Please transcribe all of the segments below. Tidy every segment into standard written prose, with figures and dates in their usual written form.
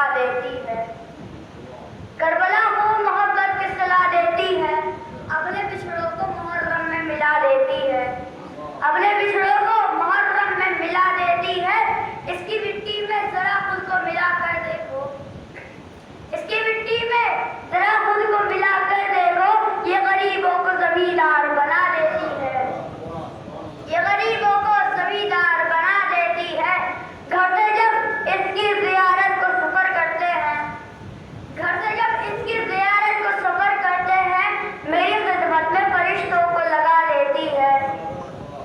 ملا دیتی ہے. کربلا کو محبت کی صلاح دیتی ہے. اپنے بچھڑوں کو محرم میں ملا دیتی ہے. اپنے بچھڑوں کو محرم میں ملا دیتی ہے. اس کی مٹی میں ذرا خود کو ملا کر دیکھو. اس کی مٹی میں ذرا خود کو ملا کر دیکھو. یہ غریبوں کو زمیندار بنا دیتی ہے. یہ غریبوں کو زمیندار بنا دیتی ہے. گھر سے جب اس کی زیارت کو سفر کرتے ہیں، گھر سے جب اس کی زیارت کو سفر کرتے ہیں، میری خدمت میں فرشتوں کو لگا دیتی ہے.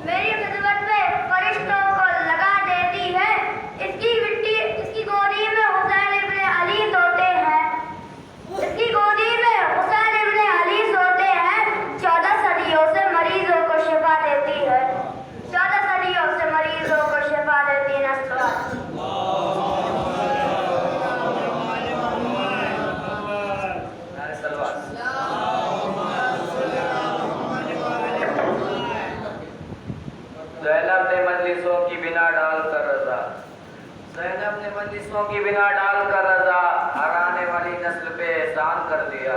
میری خدمت میں فرشتوں کو لگا دیتی ہے. اس کی مٹی، اس کی گودی میں حسین ابن علی سوتے ہیں. اس کی گودی میں حسین ابن علی سوتے ہیں. 14 صدیوں سے مریضوں کو شفا دیتی ہے. 14 صدیوں سے مریضوں کو شفا دیتی ہے. زینب نے مجلسوں کی بنا ڈال کر رضا، زینب نے مجلسوں کی بنا ڈال کر رضا، ہر آنے والی نسل پہ احسان کر دیا،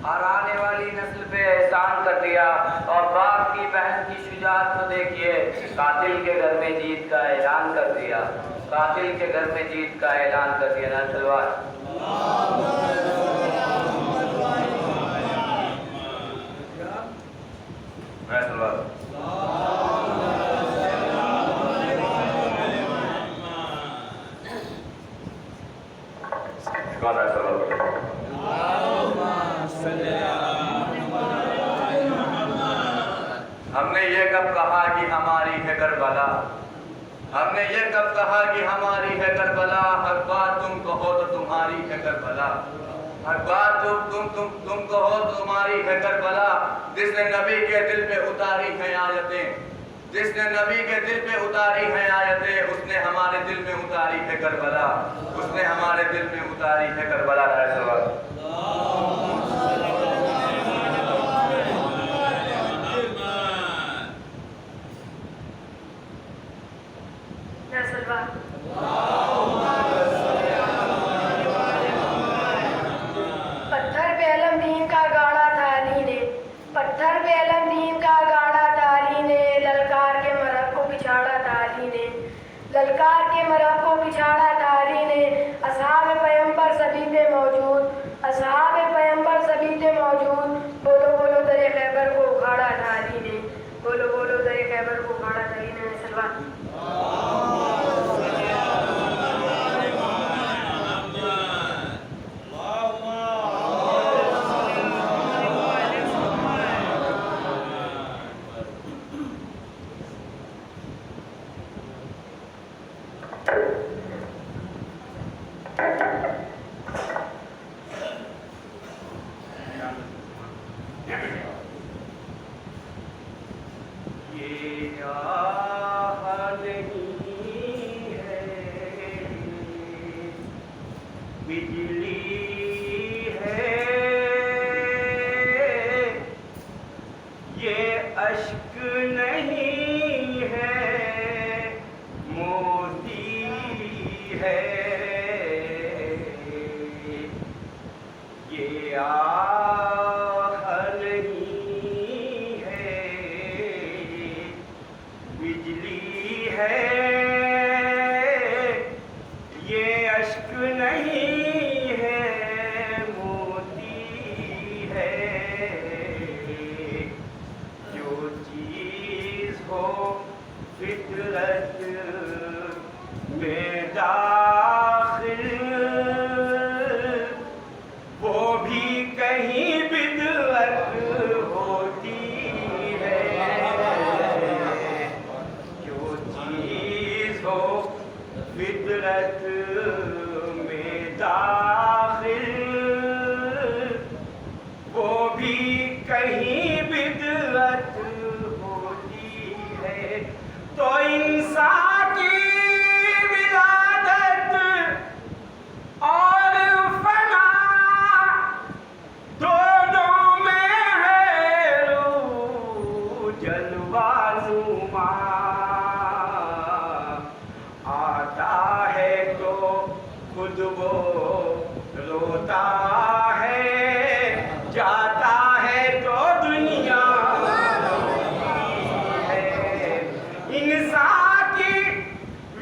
ہر آنے والی نسل پہ احسان کر دیا. اور باپ کی بہن کی شجاعت کو دیکھیے، قاتل کے گھر میں جیت کا اعلان کر دیا، قاتل کے گھر میں جیت کا اعلان کر دیا. نا سلوار ہم نے یہ کب کہا کہ ہماری ہے کربلا، ہم نے یہ کب کہا کہ ہماری ہے کربلا. ہر بات تم کہو تو تمہاری ہے کربلا، ہر بات تم کہو تو تمہاری ہے کربلا. جس نے نبی کے دل پہ اتاری ہیں آیتیں، جس نے نبی کے دل پہ اتاری ہیں آیتیں، اس نے ہمارے دل میں اتاری ہے کربلا، اس نے ہمارے دل میں اتاری ہے کربلا. پتھر پہ علم دین کا گاڑا تھا علی نے، پتھر پہ علم دین کا گاڑا تھا علی نے. للکار کے مرغ کو بچھاڑا تھا علی نے، للکار کے مرغ کو بچھاڑا تھا علی نے. اصحاب پیغمبر سبھی تھے موجود، اصحاب پیغمبر سبھی تھے موجود. بولو بولو در خیبر کو اکھاڑا تھا علی نے، بولو بولو در خیبر کو اکھاڑا تھا علی نے. سلوات وہ روتا ہے جاتا ہے تو دنیا ہے انسان کی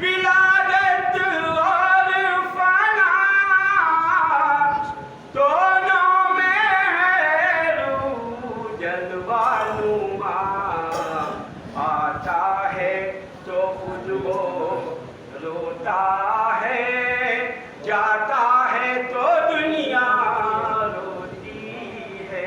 ولادت اور فنا دونوں میں ہے روح جلوہ نما آتا ہے تو خود وہ روتا ہے جاتا ہے تو دنیا روتی ہے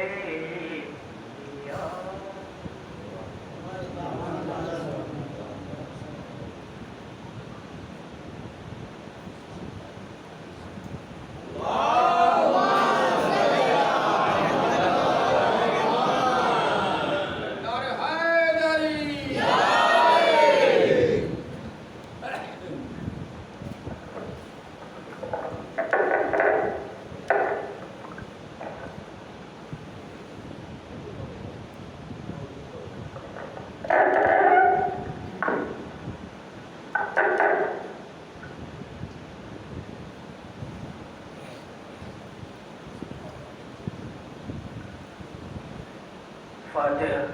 فاتحہ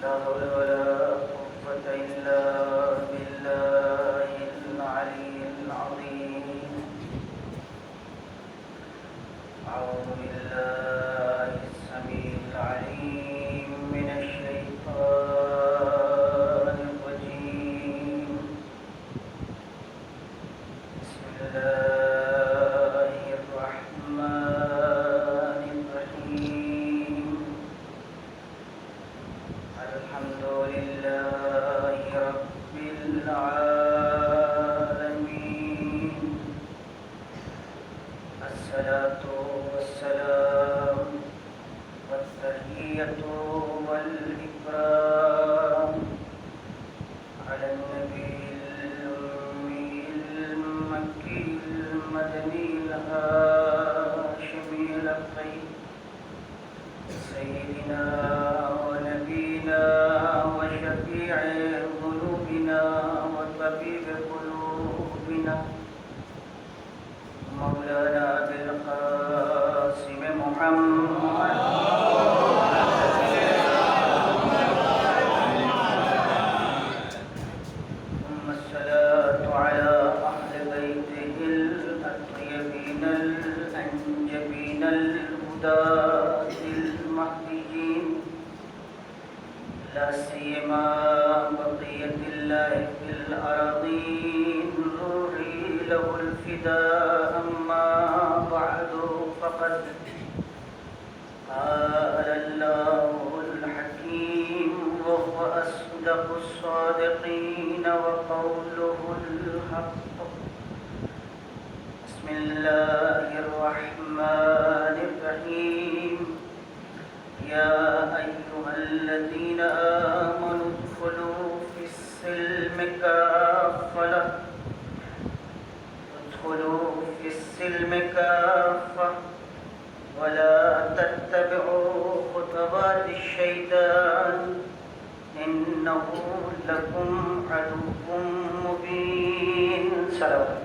لا حول ولا قوة إلا بالله العلي العظيم أعوذ بالله السميع العليم من الشيطان الرجيم بسم الله الرحمن الرحيم الحمد لله رب العالمين الصلاة والسلام والتحية والإكرام على النبي الأمي المكي المدني الهاشمي الأبقي سيدنا ونبينا وشفيع ذنوبنا وطبيب قلوبنا مولانا بالقاسم محمد ثم الصلاة على أهل بيته الطيبين الأنجبين الهداة المهديين لا سيما بقية الله في الأراضين روحي له الفداء أما بعد فقد قال الله الحكيم وهو أصدق الصادقين وقوله الحق بسم الله الرحمن الرحيم يا أيها الذين آمنوا ادخلوا في السلم كافة ولا تتبعوا خطوات الشيطان إنه لكم عدو مبين صلوات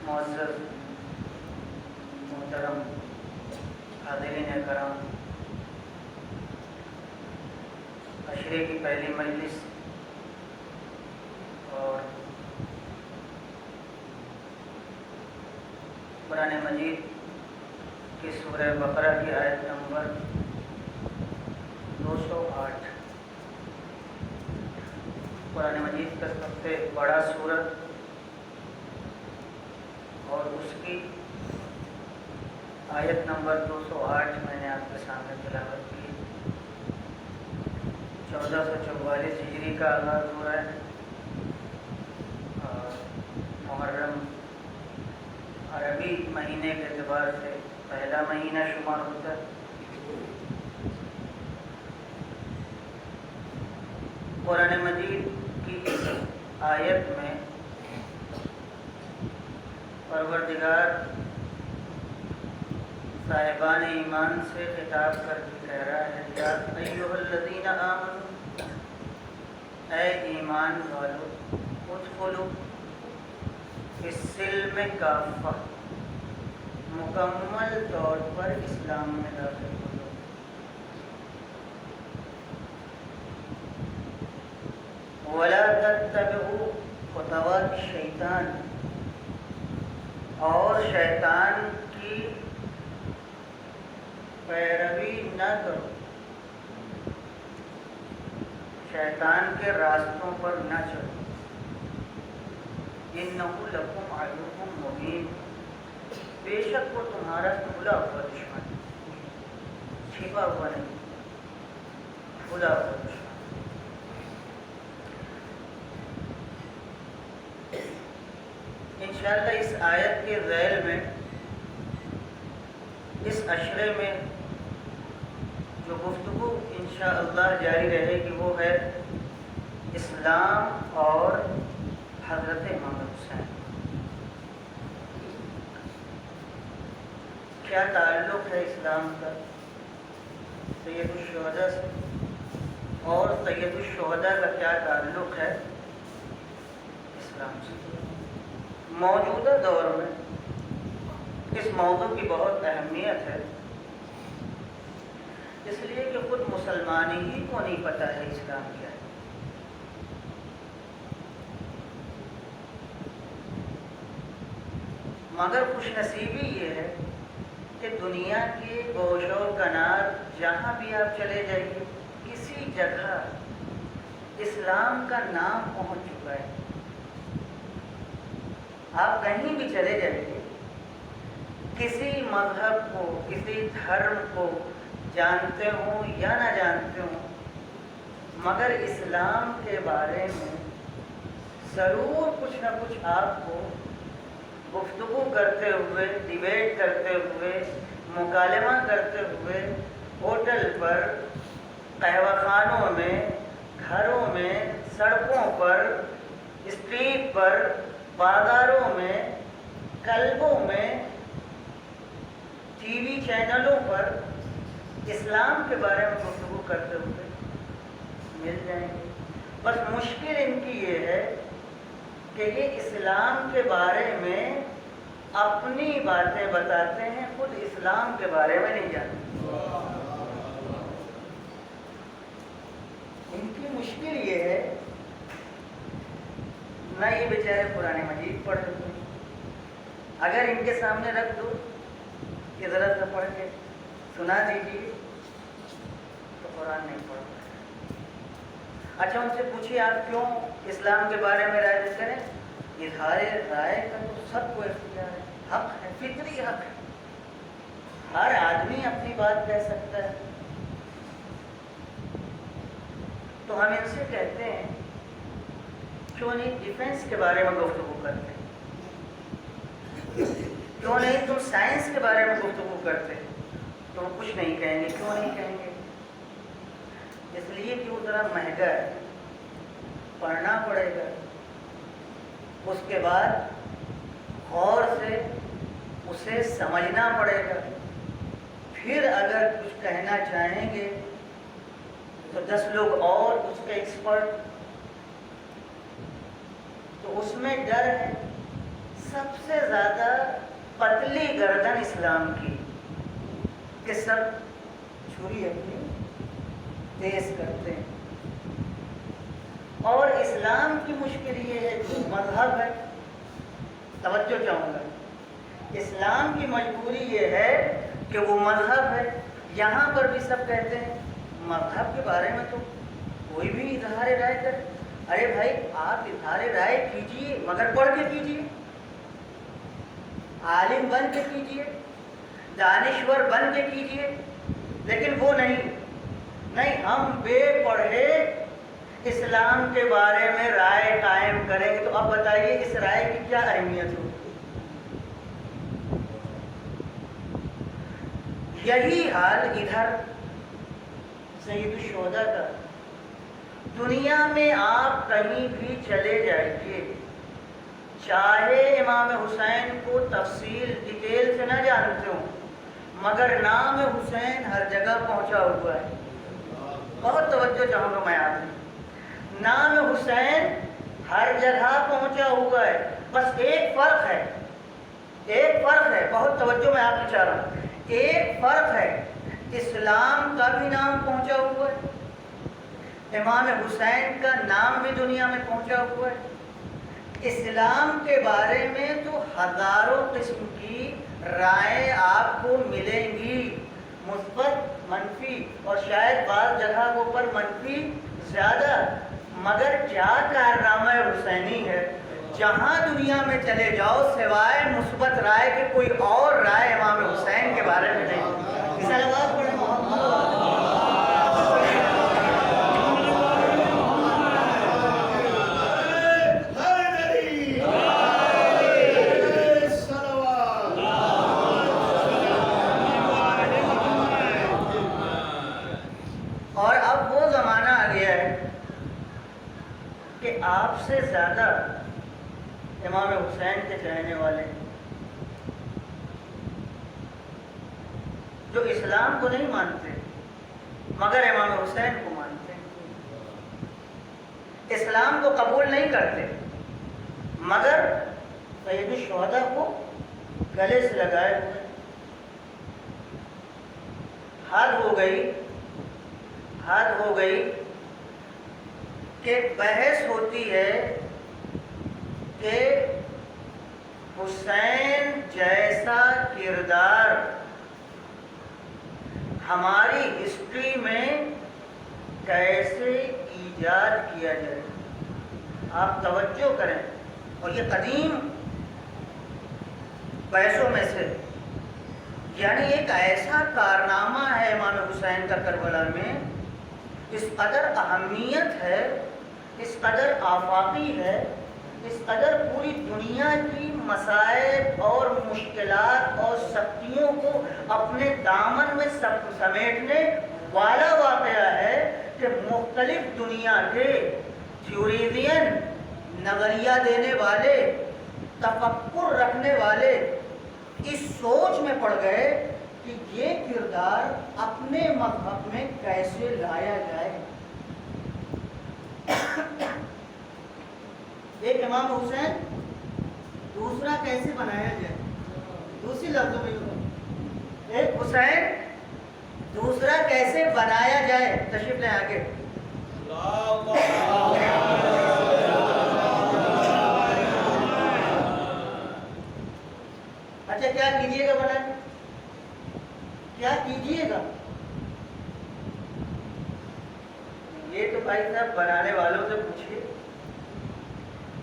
معزز محترم حاضرین کرام عشرے کی پہلی مجلس اور قرآن مجید کی سورہ بقرہ کی آیت نمبر 208 قرآن مجید کا سب سے بڑا سورت اور اس کی آیت نمبر 208 میں نے آپ کے سامنے تلاوت کی 1444 ہجری کا آغاز ہو رہا ہے اور محرم عربی مہینے کے اعتبار سے پہلا مہینہ شمار ہوتا ہے۔ قرآن مجید کی اس آیت میں پروردگار صاحبان ایمان سے خطاب کر کے کہہ رہا ہے یا ایھا الذین آمنوا، اے ایمان والو، ادخلوا فی السلم کافہ، مکمل طور پر اسلام میں داخل ہو جاؤ۔ ولا تتبعوا خطوات الشیطان، اور شیطان کی پیروی نہ کرو، شیطان کے راستوں پر نہ چلو۔ انہ لکم عدو مبین، بے شک وہ تمہارا کھلا ہوا دشمن، چھپا ہوا نہیں، کھلا ہوا دشمن۔ انشاءاللہ اس آیت کے ذیل میں اس عشرے میں جو گفتگو انشاءاللہ جاری رہے گی وہ ہے اسلام اور حضرت امام حسین۔ کیا تعلق ہے اسلام کا سید الشہداء سے، اور سید الشہداء کا کیا تعلق ہے اسلام سے؟ موجودہ دور میں اس موضوع کی بہت اہمیت ہے، اس لیے کہ خود مسلمان ہی کو نہیں پتہ ہے اسلام کیا ہے۔ مگر خوش نصیبی یہ ہے کہ دنیا کے گوش و کنار جہاں بھی آپ چلے جائیے، کسی جگہ اسلام کا نام پہنچ چکا ہے۔ آپ کہیں بھی چلے جائیے، کسی مذہب کو، کسی دھرم کو جانتے ہوں یا نہ جانتے ہوں، مگر اسلام کے بارے میں ضرور کچھ نہ کچھ آپ کو گفتگو کرتے ہوئے، ڈیبیٹ کرتے ہوئے، مکالمہ کرتے ہوئے، ہوٹل پر، قہوہ خانوں میں، گھروں میں، سڑکوں پر، اسٹریٹ پر، بازاروں میں، کلبوں میں، ٹی وی چینلوں پر اسلام کے بارے میں گفتگو کرتے ہوئے مل جائیں گے۔ بس مشکل ان کی یہ ہے کہ یہ اسلام کے بارے میں اپنی باتیں بتاتے ہیں، خود اسلام کے بارے میں نہیں جانتے۔ ان کی مشکل یہ ہے، نہ یہ بیچارے قرآن مجید پڑھتے ہیں، اگر ان کے سامنے رکھ دو کہ ذرا سا پڑھ کے سنا دیجیے تو قرآن نہیں پڑھ پائے۔ اچھا ان سے پوچھیے آپ کیوں اسلام کے بارے میں رائے دیتے ہیں؟ اظہار رائے کا تو سب کو اختیار ہے، حق ہے، فطری حق ہے، ہر آدمی اپنی بات کہہ سکتا ہے۔ تو ہم ان سے کہتے ہیں کیوں نہیں ڈیفنس کے بارے میں گفتگو کرتے، کیوں نہیں تم سائنس کے بارے میں گفتگو کرتے؟ تو وہ کچھ نہیں کہیں گے۔ کیوں نہیں کہیں گے؟ اس لیے کہ وہ ذرا مہنگا ہے، پڑھنا پڑے گا، اس کے بعد غور سے اسے سمجھنا پڑے گا، پھر اگر کچھ کہنا چاہیں گے تو 10 لوگ اور اس کے ایکسپرٹ، تو اس میں ڈر ہے سب سے زیادہ پتلی گردن اسلام کی، کہ سب چھری اپنی تیز کرتے ہیں۔ اور اسلام کی مشکل یہ ہے کہ مذہب ہے، توجہ چاہوں گا، اسلام کی مجبوری یہ ہے کہ وہ مذہب ہے۔ یہاں پر بھی سب کہتے ہیں مذہب کے بارے میں تو کوئی بھی اظہار رائے کرے۔ ارے بھائی آپ اظہار رائے کیجیے مگر پڑھ کے کیجیے، عالم بن کے کیجیے، دانشور بن کے کیجیے، لیکن وہ نہیں ہم بے پڑھے اسلام کے بارے میں رائے قائم کریں گے۔ تو اب بتائیے اس رائے کی کیا اہمیت ہوگی؟ یہی حال ادھر سید الشہداء کا. دنیا میں آپ کہیں بھی چلے جائیے، چاہے امام حسین کو تفصیل ڈیٹیل سے نہ جانتے ہوں، مگر نام حسین ہر جگہ پہنچا ہوا ہے. بہت توجہ چاہوں گا میں آپ سے. نام حسین ہر جگہ پہنچا ہوا ہے. بس ایک فرق ہے، بہت توجہ میں آپ کو چاہ رہا ہوں. ایک فرق ہے، اسلام کا بھی نام پہنچا ہوا ہے، امام حسین کا نام بھی دنیا میں پہنچا ہوا ہے. اسلام کے بارے میں تو ہزاروں قسم کی رائیں آپ کو ملیں گی، مثبت، منفی، اور شاید بعض جگہوں پر منفی زیادہ. مگر کیا کارنامہ حسینی ہے، جہاں دنیا میں چلے جاؤ سوائے مثبت رائے کہ کوئی اور رائے امام حسین کے بارے میں نہیں. صلوات پڑھیں محمد. اور اب وہ زمانہ آ گیا ہے کہ آپ سے زیادہ امام حسین کے چاہنے والے، جو اسلام کو نہیں مانتے مگر امام حسین کو مانتے ہیں، اسلام کو قبول نہیں کرتے مگر سید الشہداء کو گلے سے لگائے ہوئے. حد ہو گئی کہ بحث ہوتی ہے کہ حسین جیسا کردار ہماری ہسٹری میں کیسے ایجاد کیا جائے. آپ توجہ کریں، اور یہ قدیم بحثوں میں سے، یعنی ایک ایسا کارنامہ ہے امام حسین کا کربلا میں، اس قدر اہمیت ہے، اس قدر آفاقی ہے، اس قدر پوری دنیا کی مسائل اور مشکلات اور سختیوں کو اپنے دامن میں سمیٹنے والا واقعہ ہے کہ مختلف دنیا کے تھیوریزین، نظریہ دینے والے، تفکر رکھنے والے اس سوچ میں پڑ گئے کہ یہ کردار اپنے مذہب میں کیسے لایا جائے. ایک امام حسین، دوسرا کیسے بنایا جائے. دوسری لفظوں میں ایک حسین، دوسرا کیسے بنایا جائے. تشریف لیں آگے. اچھا کیا کیجیے گا بنائیں، کیا کیجیے گا؟ یہ تو بھائی صاحب بنانے والوں سے پوچھیے.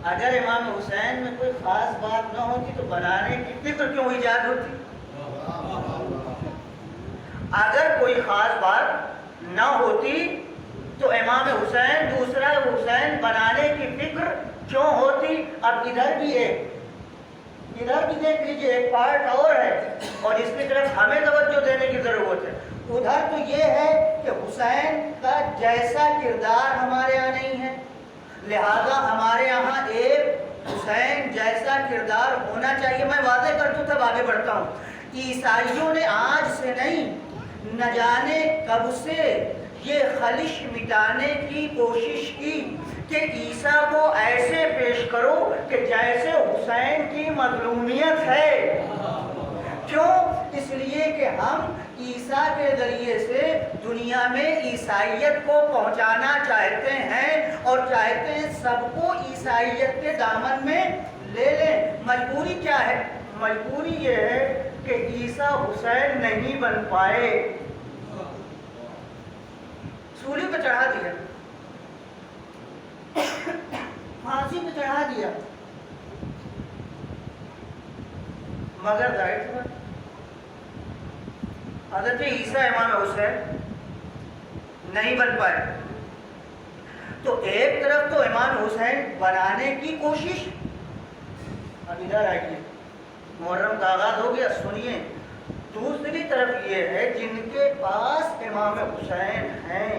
اگر امام حسین میں کوئی خاص بات نہ ہوتی تو بنانے کی فکر کیوں ایجاد ہوتی؟ اگر کوئی خاص بات نہ ہوتی تو امام حسین، دوسرا حسین بنانے کی فکر کیوں ہوتی؟ اب ادھر بھی دیکھ لیجیے، ایک پارٹ اور ہے اور اس کی طرف ہمیں توجہ دینے کی ضرورت ہے. ادھر تو یہ ہے کہ حسین کا جیسا کردار ہمارے یہاں نہیں ہے، لہذا ہمارے یہاں ایک حسین جیسا کردار ہونا چاہیے. میں واضح کر دوں تب آگے بڑھتا ہوں. عیسائیوں نے آج سے نہیں، نہ جانے کب سے یہ خلش مٹانے کی کوشش کی کہ عیسیٰ کو ایسے پیش کرو کہ جیسے حسین کی مظلومیت ہے. کیوں؟ اس لیے کہ ہم عیسیٰ کے ذریعے سے دنیا میں عیسائیت کو پہنچانا چاہتے ہیں اور چاہتے ہیں سب کو عیسائیت کے دامن میں لے لیں. مجبوری کیا ہے؟ مجبوری یہ ہے کہ عیسیٰ حسین نہیں بن پائے. سولی پہ چڑھا دیا، پھانسی پہ چڑھا دیا، مگر ظاہر سی بات حضرت عیسیٰ امام حسین نہیں بن پائے. تو ایک طرف تو امام حسین بنانے کی کوشش. اب ادھر آئیے، محرم کا آغاز ہو گیا، سنیے. دوسری طرف یہ ہے امام حسین ہیں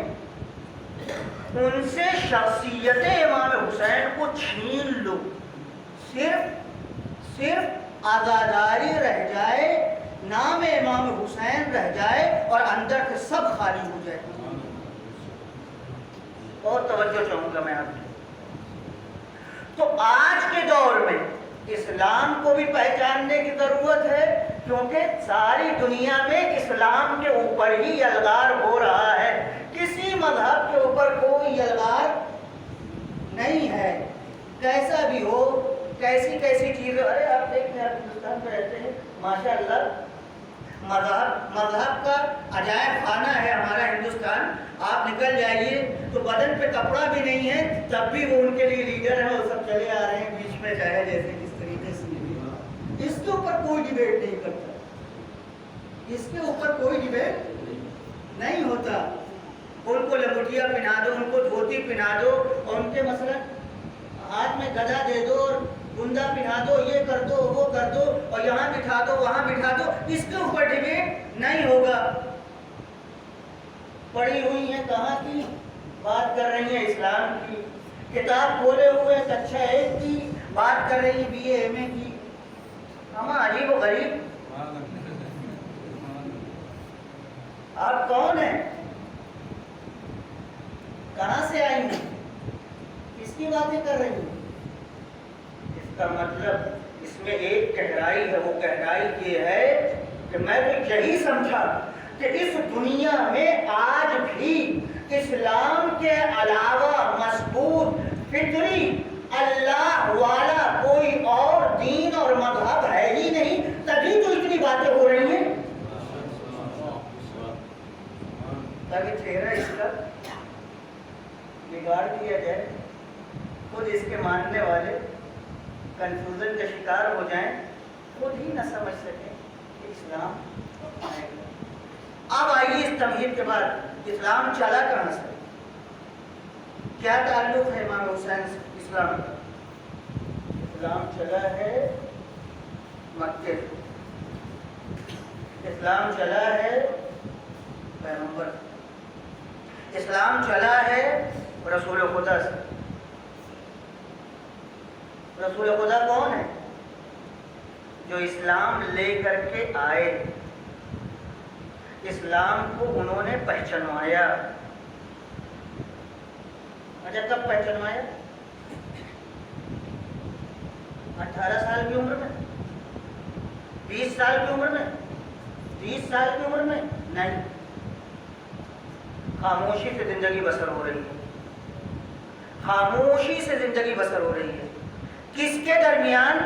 ان سے شخصیت امام حسین کو چھین لو، صرف آزاداری رہ جائے، نام امام حسین رہ جائے اور اندر سے سب خالی ہو جائے۔ اور توجہ چاہوں گا میں آپ کی۔ تو آج کے دور میں اسلام کو بھی پہچاننے کی ضرورت ہے، کیونکہ ساری دنیا میں اسلام کے اوپر ہی یلغار ہو رہا ہے، کسی مذہب کے اوپر کوئی یلغار نہیں ہے، کیسا بھی ہو، کیسی کیسی چیزیں۔ ارے آپ دیکھیں، آپ ہندوستان میں رہتے ہیں، ماشاء اللہ مذہب کا عجائب خانہ ہے ہمارا ہندوستان۔ آپ نکل جائیے تو بدن پہ کپڑا بھی نہیں ہے، تب بھی وہ ان کے لیے لیڈر ہیں، وہ سب چلے آ رہے ہیں بیچ میں، چاہے جیسے جس طریقے سے۔ اس کے اوپر کوئی ڈیبیٹ نہیں کرتا، اس کے اوپر کوئی ڈیبیٹ نہیں ہوتا۔ ان کو لنگوٹیا پہنا دو، ان کو دھوتی پہنا دو، اور ان کے مثلا ہاتھ میں گدا دے دو اور گندا پہنا دو، یہ کر دو وہ کر دو، اور یہاں بٹھا دو وہاں بٹھا دو، اس کے اوپر ڈیبیٹ نہیں ہوگا۔ پڑھی ہوئی ہیں کہاں کی بات کر رہی ہیں، اسلام کی کتاب کھولے ہوئے کچھا ایک کی بات کر رہی ہیں، بی اے ایم اے کی۔ ہم عجیب و غریب، آپ کون ہیں، کہاں سے آئی ہیں، کس کی باتیں کر رہی ہیں؟ اس کا مطلب اس میں ایک گہرائی ہے، وہ گہرائی یہ ہے کہ میں تو یہی سمجھا کہ اس دنیا میں آج بھی اسلام کے علاوہ مضبوط فطری اللہ والا کوئی اور دین اور مذہب ہے ہی نہیں، تبھی تو اتنی باتیں ہو رہی ہیں۔ تاکہ چہرہ اس کا بگاڑ دیا جائے، خود اس کے ماننے والے کنفیوژن کا شکار ہو جائیں، خود ہی نہ سمجھ سکیں کہ اسلام آئے گا۔ اب آئیے اس تمہید کے بعد اسلام چلا کہاں سے، کیا تعلق ہے امام حسین سے اسلام کا؟ اسلام چلا ہے مکے سے، اسلام چلا ہے پیغمبر، اسلام چلا ہے رسول خدا سے۔ رسول خدا کون ہے؟ جو اسلام لے کر کے آئے، اسلام کو انہوں نے پہچنوایا۔ اچھا کب پہچنوایا؟ 18 سال کی عمر میں، 20 سال کی عمر میں، 30 سال کی عمر میں؟ نہیں، خاموشی سے زندگی بسر ہو رہی ہے، خاموشی سے زندگی بسر ہو رہی ہے۔ کس کے درمیان؟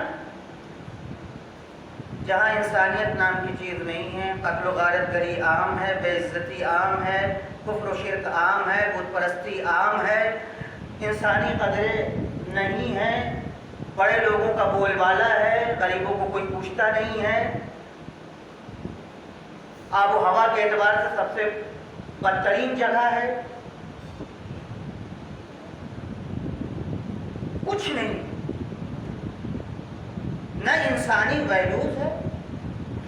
جہاں انسانیت نام کی چیز نہیں ہے، قتل و غارت گری عام ہے، بے عزتی عام ہے، کفر و شرک عام ہے، بت پرستی عام ہے، انسانی قدریں نہیں ہیں، بڑے لوگوں کا بول بالا ہے، غریبوں کو کوئی پوچھتا نہیں ہے، آب و ہوا کے اعتبار سے سب سے بدترین جگہ ہے، کچھ نہیں، نہ انسانی ویلیوز ہے،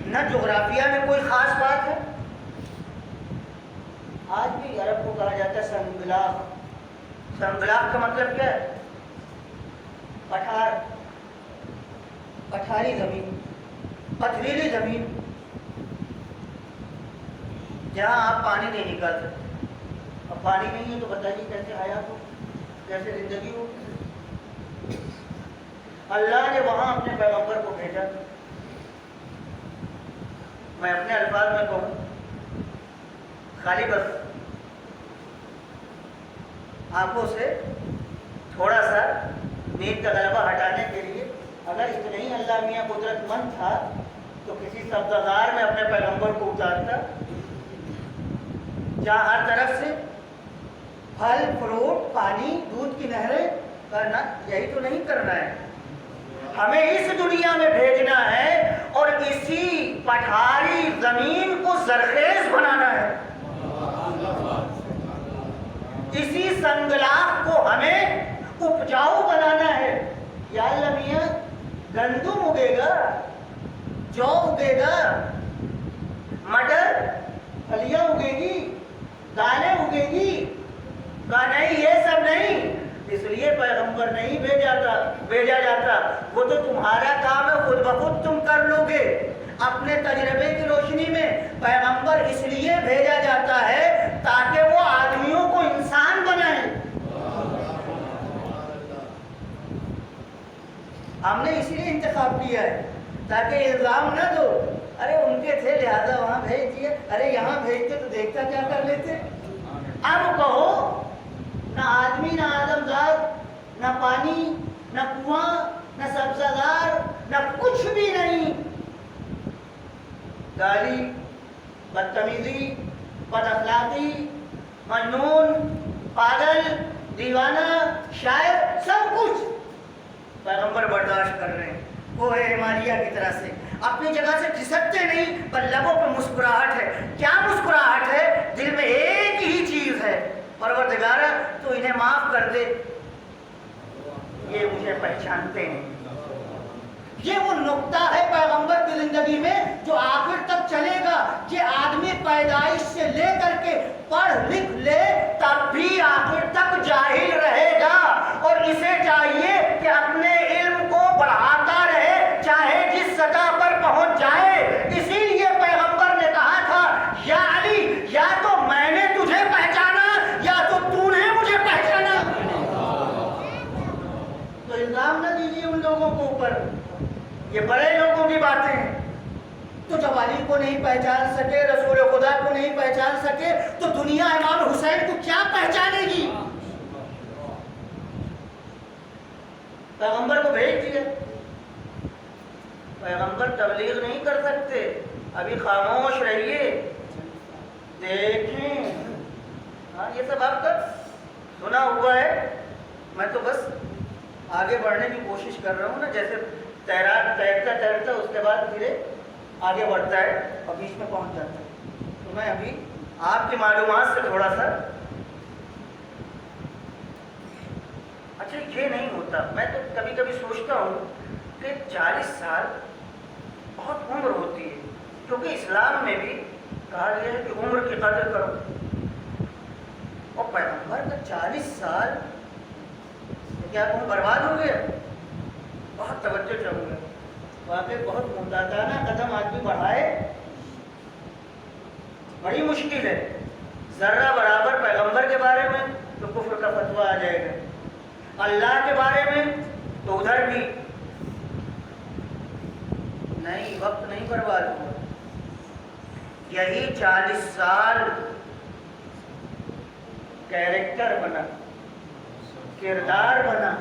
نہ جغرافیہ میں کوئی خاص بات ہے۔ آج بھی عرب کو کہا جاتا ہے سنگلاخ۔ سنگلاخ کا مطلب کیا ہے؟ پٹھار، پٹھاری زمین، پتھریلی زمین، جہاں آپ پانی نہیں نکال سکتے۔ اب پانی نہیں ہے تو بتائیے کیسے حیات ہو، کیسے زندگی ہو؟ اللہ نے وہاں اپنے پیغمبر کو بھیجا۔ میں اپنے الفاظ میں کہوں، خالی بس آنکھوں سے تھوڑا سا نیند کا غلبہ ہٹانے کے لیے، اگر اتنا ہی اللہ میاں قدرت مند تھا تو کسی سبززار میں اپنے پیغمبر کو اتارتا، جہاں ہر طرف سے پھل فروٹ پانی دودھ کی نہریں کرنا، یہی تو نہیں کرنا ہے، ہمیں اس دنیا میں بھیجنا ہے اور اسی پٹھاری زمین کو زرخیز بنانا ہے، اسی سنگلاخ کو ہمیں اپجاؤ بنانا ہے۔ یا اللہ میاں، گندم اگے گا، جو اگے گا، مٹر پھلیاں اگے گی، نہیں بھیجا جاتا، وہ تو تمہارا کام ہے، خود بخود تم کر لو گے۔ اپنے تجربے کی روشنی میں پیغمبر اس لیے بھیجا جاتا ہے تاکہ وہ آدمیوں کو انسان بنائے۔ ہم نے اسی لیے انتخاب کیا ہے تاکہ الزام نہ دو، ارے ان کے تھے لہذا وہاں بھیج دیے، ارے یہاں بھیجتے تو دیکھتا کیا کر لیتے۔ اب کہو نہ آدمی نہ آدمزاد، نہ پانی نہ کنواں نہ سبزہ زار نہ کچھ بھی نہیں، گالی، بدتمیزی، بد اخلاقی، مجنون، پاگل، دیوانہ، شاعر، سب کچھ پیغمبر برداشت کر رہے ہیں کوہ ہمالیہ کی طرح سے، اپنی جگہ سے کھسکتے نہیں، پر لبوں پہ مسکراہٹ ہے۔ کیا مسکراہٹ ہے؟ دل میں ایک ہی چیز ہے، پروردگارا تو انہیں معاف کر دے، یہ مجھے پہچانتے ہیں۔ یہ وہ نقطہ ہے پیغمبر کی زندگی میں جو آخر تک چلے گا کہ آدمی پیدائش سے لے کر کے پڑھ لکھ لے تب بھی آخر تک جاہل رہے گا، اور اسے چاہیے کہ اپنے علم کو بڑھاتا رہے چاہے جس سطح پر پہنچ جائے۔ اسی لیے پیغمبر نے کہا تھا یا علی، یا تو میں نے تجھے پہچانا یا تو نے مجھے پہچانا۔ تو الزام نہ دیجیے ان لوگوں کو اوپر، یہ بڑے لوگوں کی باتیں ہیں۔ تو جب علی کو نہیں پہچان سکے، رسول خدا کو نہیں پہچان سکے، تو دنیا امام حسین کو کیا پہچانے گی؟ پیغمبر کو بھیج دیا، پیغمبر تبلیغ نہیں کر سکتے، ابھی خاموش رہیے، دیکھیں۔ ہاں یہ سب آپ کا سنا ہوا ہے، میں تو بس آگے بڑھنے کی کوشش کر رہا ہوں نا، جیسے تیرتا اس کے بعد دھیرے آگے بڑھتا ہے اور بیچ میں پہنچ جاتا ہے۔ تو میں ابھی آپ کی معلومات سے تھوڑا سا، اچھا یہ نہیں ہوتا، میں تو کبھی کبھی سوچتا ہوں کہ 40 سال بہت عمر ہوتی ہے، کیونکہ اسلام میں بھی کہا گیا ہے کہ عمر کی قدر کرو، اور پیغمبر کا 40 سال کیا تم برباد ہو گیا؟ بہت توجہ چاہوں گا، واقعی بہت محتاطانہ قدم آدمی بڑھائے، بڑی مشکل ہے۔ ذرہ برابر پیغمبر کے بارے میں تو کفر کا فتویٰ آ جائے گا، اللہ کے بارے میں تو ادھر بھی نہیں، وقت نہیں برباد ہوا۔ یہی 40 سال کیریکٹر بنا، کردار بنا،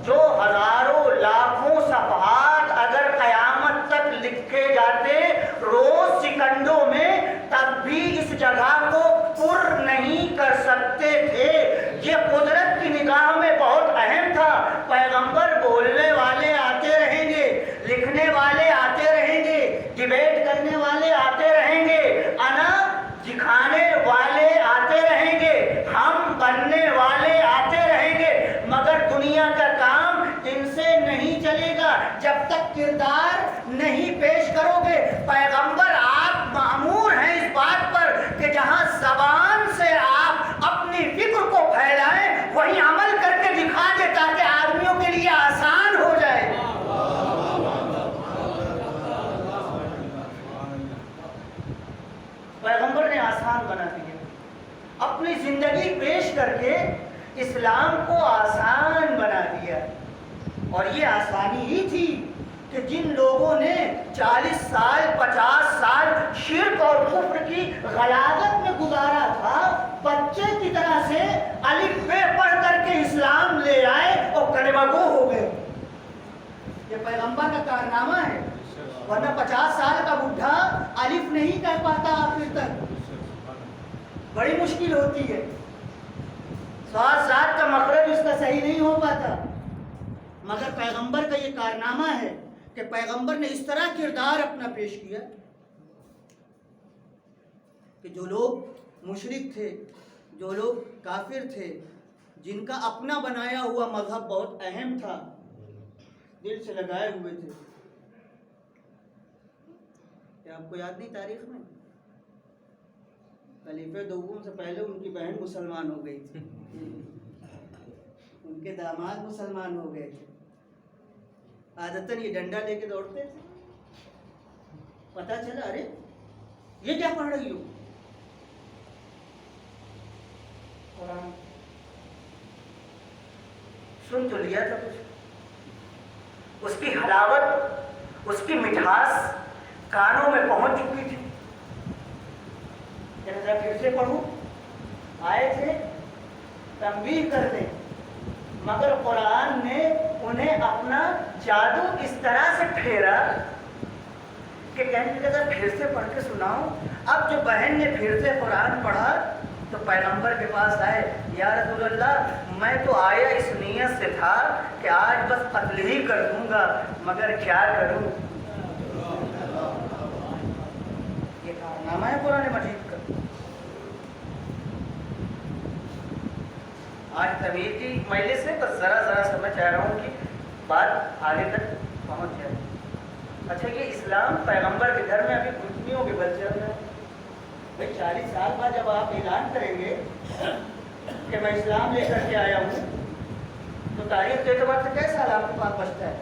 جو ہزاروں لاکھوں صفحات اگر قیامت تک لکھے جاتے روز سیکنڈوں میں، تب بھی اس جگہ کو پر نہیں کر سکتے تھے۔ یہ قدرت کی نگاہ میں بہت اہم تھا۔ پیغمبر بولنے والے آتے رہیں گے، لکھنے والے آتے رہیں گے، ڈیبیٹ کرنے والے آتے رہیں گے، انا دکھانے والے آتے رہیں گے، ہم بننے والے آتے رہیں گے، مگر دنیا کا کام ان سے نہیں چلے گا جب تک کردار نہیں پیش کرو گے۔ پیغمبر آپ مأمور ہیں اس بات پر کہ جہاں زبان سے آپ اپنی فکر کو پھیلائیں وہیں عمل کر کے دکھا دیں تاکہ آدمیوں کے لیے آسان ہو جائے۔ پیغمبر نے آسان بنا دیا، اپنی زندگی پیش کر کے اسلام کو آسان بنا دیا، اور یہ آسانی ہی تھی کہ جن لوگوں نے 40 سال 50 سال شرک اور کفر کی غلاظت میں گزارا تھا، بچے کی طرح سے الف بے پڑھ کر کے اسلام لے آئے اور کلمہ گو ہو گئے۔ یہ پیغمبر کا کارنامہ ہے، ورنہ 50 سال کا بڈھا الف نہیں کہہ پاتا آخر تک، بڑی مشکل ہوتی ہے، سات کا مخرج اس کا صحیح نہیں ہو پاتا۔ مگر پیغمبر کا یہ کارنامہ ہے کہ پیغمبر نے اس طرح کردار اپنا پیش کیا کہ جو لوگ مشرک تھے، جو لوگ کافر تھے، جن کا اپنا بنایا ہوا مذہب بہت اہم تھا، دل سے لگائے ہوئے تھے۔ کیا آپ کو یاد نہیں تاریخ میں خلیفہ دوم سے پہلے ان کی بہن مسلمان ہو گئی تھی، ان کے داماد مسلمان ہو گئے تھے. عادتاً یہ ڈنڈا لے کے دوڑتے تھے. پتہ چلا ارے یہ کیا پڑھ رہی ہو؟ قرآن. سن تو لیا تھا کچھ، اس کی حلاوت، اس کی مٹھاس کانوں میں پہنچ چکی تھی. ذرا پھر سے پڑھوں. آئے تھے تنبیہ کر دیں، مگر قرآن نے انہیں اپنا جادو اس طرح سے پھیرا کہ کہنے لگا پھر سے پڑھ کے سناؤں. اب جو بہن نے پھر سے قرآن پڑھا تو پیغمبر کے پاس آئے، یا رسول اللہ میں تو آیا اس نیت سے تھا کہ آج بس قتل ہی کر دوں گا، مگر کیا کروں. یہ کارنامہ ہے قرآن مجید کا. آج تمیز کی مجلس سے بس ذرا سا میں چاہ رہا ہوں کہ بات آگے تک پہنچ جائے. اچھا یہ اسلام پیغمبر کے گھر میں ابھی گھٹنیوں کے بل چل رہا ہے. بھائی 40 سال بعد جب آپ اعلان کریں گے کہ میں اسلام لے کر کے آیا ہوں تو تاریخ کے اعتبار سے کئی سال آپ کے پاس بچتا ہے؟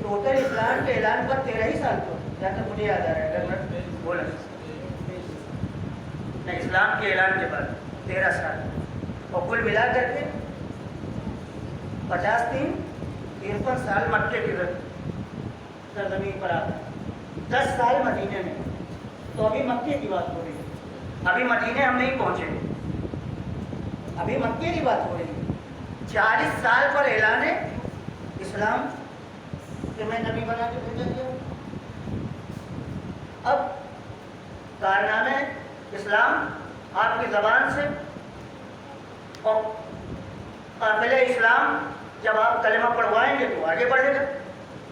ٹوٹل اسلام کے اعلان پر 13 ہی سال تو جہاں تک مجھے یاد آ رہا ہے. اگر میں بولا نہیں، اسلام کے اعلان کے بعد 13 سال اور کل ملا کر کے 53 سال مکے کی سرزمین پر آتا ہے، 10 سال مدینے میں. تو ابھی مکے کی بات ہو رہی ہے، ابھی مدینے ہم نہیں پہنچے، ابھی مکے کی بات ہو رہی ہے. 40 سال پر اعلان اسلام کہ میں نبی بنا کے بھیجا گیا. اب کارنامے اسلام آپ کی زبان سے اور قافلہ اسلام جب آپ کلمہ پڑھوائیں گے تو آگے بڑھے گا.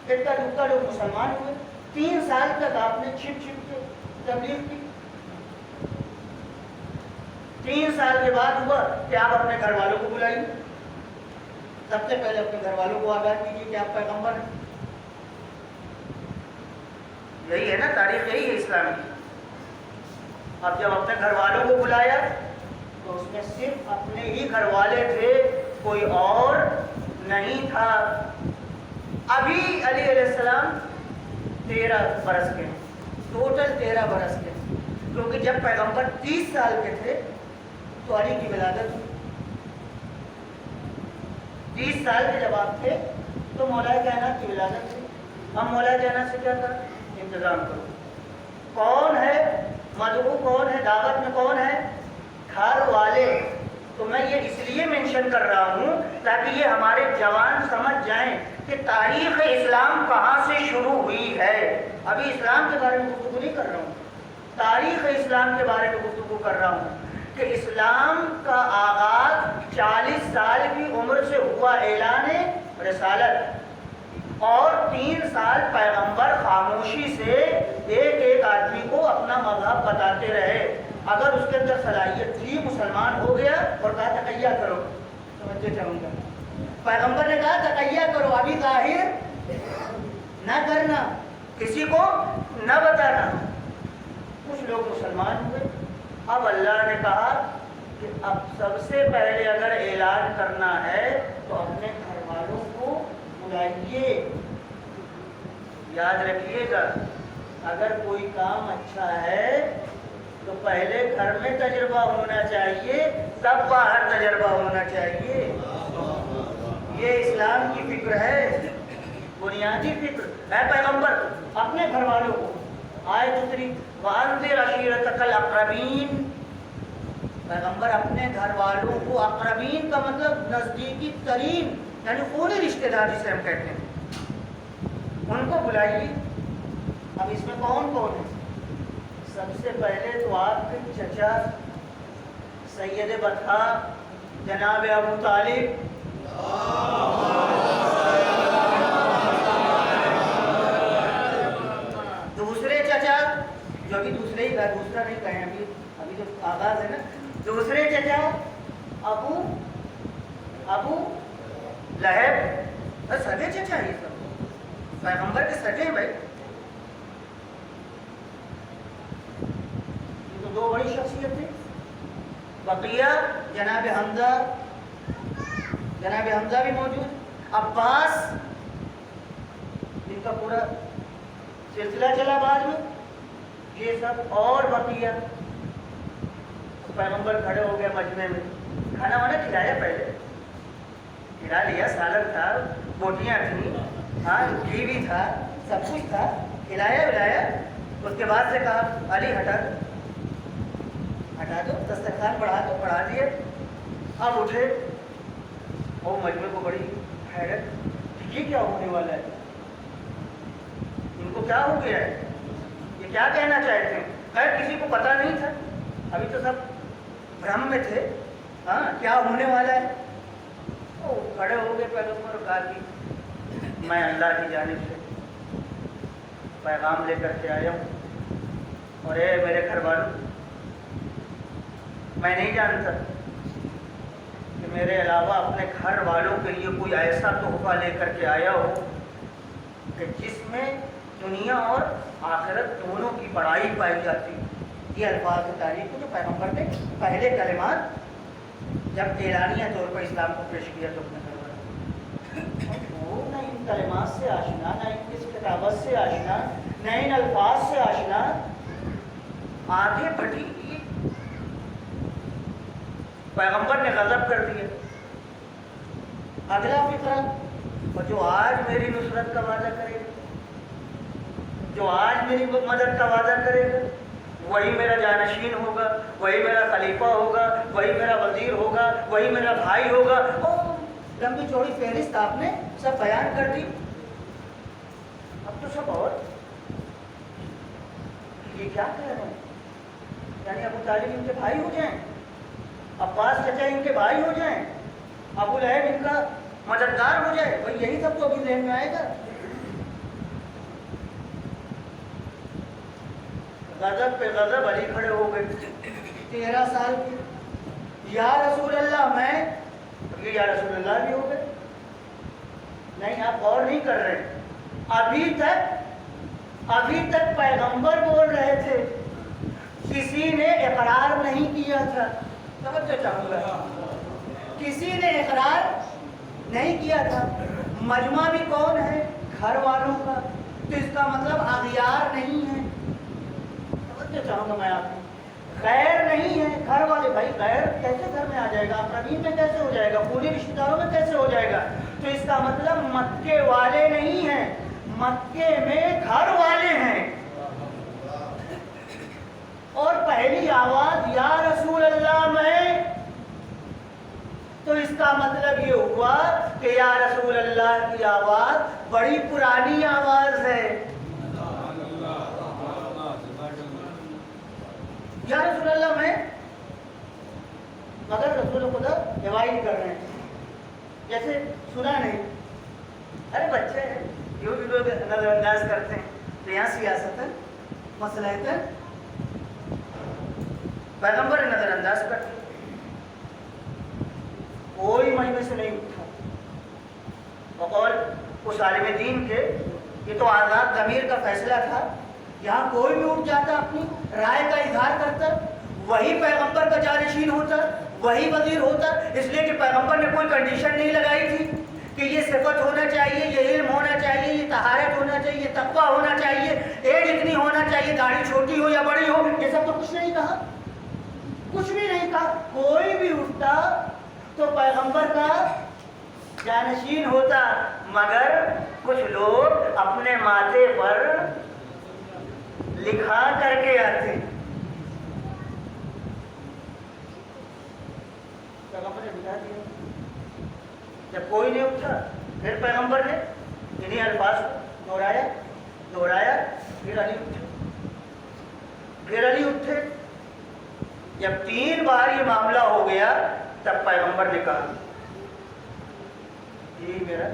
اتنا دکھتا لوگ مسلمان ہوئے. 3 سال تک آپ نے چھپ چھپ کے تبلیغ کی. 3 سال کے بعد ہوا کہ آپ اپنے گھر والوں کو بلائیے. سب سے پہلے اپنے گھر والوں کو آگاہ کیجیے کہ آپ پیغمبر ہیں. یہی ہے نا تاریخ، یہی ہے اسلام کی. اب جب اپنے گھر والوں کو بلایا تو اس میں صرف اپنے ہی گھر والے تھے، کوئی اور نہیں تھا. ابھی علی علیہ السلام 13 برس کے ہیں، ٹوٹل 13 برس کے ہیں. کیونکہ جب پیغمبر 30 سال کے تھے تو علی کی ولادت ہوئی. 30 سال کے جب آپ تھے تو مولا کائنات کی ولادت ہوئی. ہم مولا کائنات سے کیا کریں؟ انتظام کرو. کون ہے مدعو، کون ہے دعوت میں، کون ہے گھر والے. تو میں یہ اس لیے مینشن کر رہا ہوں تاکہ یہ ہمارے جوان سمجھ جائیں کہ تاریخ اسلام کہاں سے شروع ہوئی ہے. ابھی اسلام کے بارے میں گفتگو نہیں کر رہا ہوں، تاریخ اسلام کے بارے میں گفتگو کر رہا ہوں کہ اسلام کا آغاز 40 سال کی عمر سے ہوا اعلان رسالت، اور 3 سال پیغمبر خاموشی سے ایک آدمی کو اپنا مذہب بتاتے رہے. اگر اس کے اندر صلاحیت تھی، مسلمان ہو گیا اور کہا تقیہ کرو. سمجھتے چاہوں گا پیغمبر نے کہا تقیہ کرو، ابھی ظاہر نہ کرنا، کسی کو نہ بتانا. کچھ لوگ مسلمان ہوئے. اب اللہ نے کہا کہ اب سب سے پہلے اگر اعلان کرنا ہے تو اپنے گھر والوں کو بلائیے. یاد رکھیے گا اگر کوئی کام اچھا ہے تو پہلے گھر میں تجربہ ہونا چاہیے، تب باہر تجربہ ہونا چاہیے. یہ اسلام کی فکر ہے، بنیادی فکر ہے. پیغمبر اپنے گھر والوں کو آیت اتری وانذر عشیرتک الاقربین. پیغمبر اپنے گھر والوں کو، اقربین کا مطلب نزدیکی ترین یعنی خونی رشتہ دار جسے ہم کہتے ہیں، ان کو بلائیے. اب اس میں کون کون ہے؟ سب سے پہلے تو آپ کے چچا سید بطحا جناب ابو طالب، دوسرے چچا جو ابھی دوسرے ہی دوسرا نہیں کہیں، ابھی جو آغاز ہے نا، دوسرے چچا ابو لہب. سگے چچا یہ سب پیغمبر کے سگے ہیں بھائی. یہ تو 2 بڑی شخصیت تھی. بقیہ جناب حمزہ جناب حمزہ بھی موجود, عباس, ان کا پورا سلسلہ چلا بعد میں, یہ سب اور بقیہ. پیغمبر کھڑے ہو گئے مجمع میں, کھانا وانا کھلایا, پہلے کھلا لیا, سالن تھا, بوٹیاں تھیں, ہاں گھی بھی تھا, سب کچھ تھا, کھلایا ولایا. اس کے بعد سے کہا علی ہٹا دو, دسترخوان بڑھا دو, بڑھا دیے. اب اٹھے, وہ مجمع کو بڑی حیرت, یہ کیا ہونے والا ہے, ان کو کیا ہو گیا ہے, یہ کیا کہنا چاہتے ہیں. خیر کسی کو پتہ نہیں تھا, ابھی تو سب بھرم میں تھے, ہاں کیا ہونے والا ہے. وہ کھڑے ہو گئے پیغمبر اور کہا کہ میں اللہ کی جانب سے پیغام لے کر کے آیا ہوں, اور اے میرے گھر والوں, میں نہیں جانتا کہ میرے علاوہ اپنے گھر والوں کے لیے کوئی ایسا تحفہ لے کر کے آیا ہو کہ جس میں دنیا اور آخرت دونوں کی بڑائی پائی جاتی. یہ الفاظ تاریخ کو جو پیغمبر نے پہلے کلمات جب اعلانیہ طور پر اسلام کو پیش کیا تو اپنے وہ نہ ان کلمات سے آشنا, نہ ان کی کتابت سے آشنا, نہ ان الفاظ سے آشنا, آگے بڑھی. پیغمبر نے غضب کر دیا. اگلا فقرہ, اور جو آج میری نصرت کا وعدہ کرے گا, جو آج میری مدد کا وعدہ کرے گا, وہی میرا جانشین ہوگا, وہی میرا خلیفہ ہوگا, وہی میرا وزیر ہوگا, وہی میرا بھائی ہوگا. لمبی چوڑی فہرست آپ نے سب بیان کر دی. اب تو سب اور یہ کیا کہہ رہے ہیں, یعنی ابو طالب ان کے بھائی ہو جائیں, عباس چچا ان کے بھائی ہو جائیں, ابو لہب ان کا مددگار ہو جائے, بھائی یہی سب تو ابھی ذہن میں آئے گا. غضب پہ غضب, علی کھڑے ہو گئے, 13 سال کے, یا رسول اللہ, میں یہ یا رسول اللہ بھی ہو گئے. نہیں آپ غور نہیں کر رہے, ابھی تک پیغمبر بول رہے تھے, کسی نے اقرار نہیں کیا تھا. توجہ چاہوں گا, کسی نے اقرار نہیں کیا تھا. مجمع بھی کون ہے, گھر والوں کا, تو اس کا مطلب اغیار نہیں ہے. توجہ چاہوں گا میں آپ کو, غیر نہیں ہے, گھر والے. بھائی غیر کیسے گھر میں آ جائے گا, اقربین میں کیسے ہو جائے گا, پوری رشتہ داروں میں کیسے ہو جائے گا. تو اس کا مطلب مکے والے نہیں ہیں, مکے میں گھر والے ہیں. اور پہلی آواز یا رسول اللہ میں, تو اس کا مطلب یہ ہوا کہ یا رسول اللہ کی آواز بڑی پرانی آواز ہے. یا رسول اللہ میں, مگر رسول خدا ڈیوائڈ کر رہے ہیں, جیسے سنا نہیں, ارے بچے ہیں, یوں بھی لوگ نظر انداز کرتے ہیں. تو یہاں سیاست ہے, مسئلہ ہے, پیغمبر نے نظر انداز کر دیا. کوئی مجمع سے نہیں اٹھا, اور اس عالم دین کے, یہ تو آزاد ضمیر کا فیصلہ تھا, یہاں کوئی بھی اٹھ جاتا, اپنی رائے کا اظہار کرتا, وہی پیغمبر کا جانشین ہوتا, وہی وزیر ہوتا. اس لیے کہ پیغمبر نے کوئی کنڈیشن نہیں لگائی تھی کہ یہ صفت ہونا چاہیے, یہ علم ہونا چاہیے, یہ طہارت ہونا چاہیے, یہ تقویٰ ہونا چاہیے, ایج اتنی ہونا چاہیے, داڑھی چھوٹی ہو یا بڑی ہو. یہ سب تو کچھ نہیں کہا, کچھ بھی نہیں کہا. کوئی بھی اٹھتا تو پیغمبر کا جانشین ہوتا, مگر کچھ لوگ اپنے ماتھے پر لکھا کر کے آتے. پیغمبر نے بتا دیا. جب کوئی نہیں اٹھا, پھر پیغمبر نے انہیں الفاظ کو دوہرایا, پھر علی اٹھے. جب 3 بار یہ معاملہ ہو گیا, تب پیغمبر نے کہا یہی میرا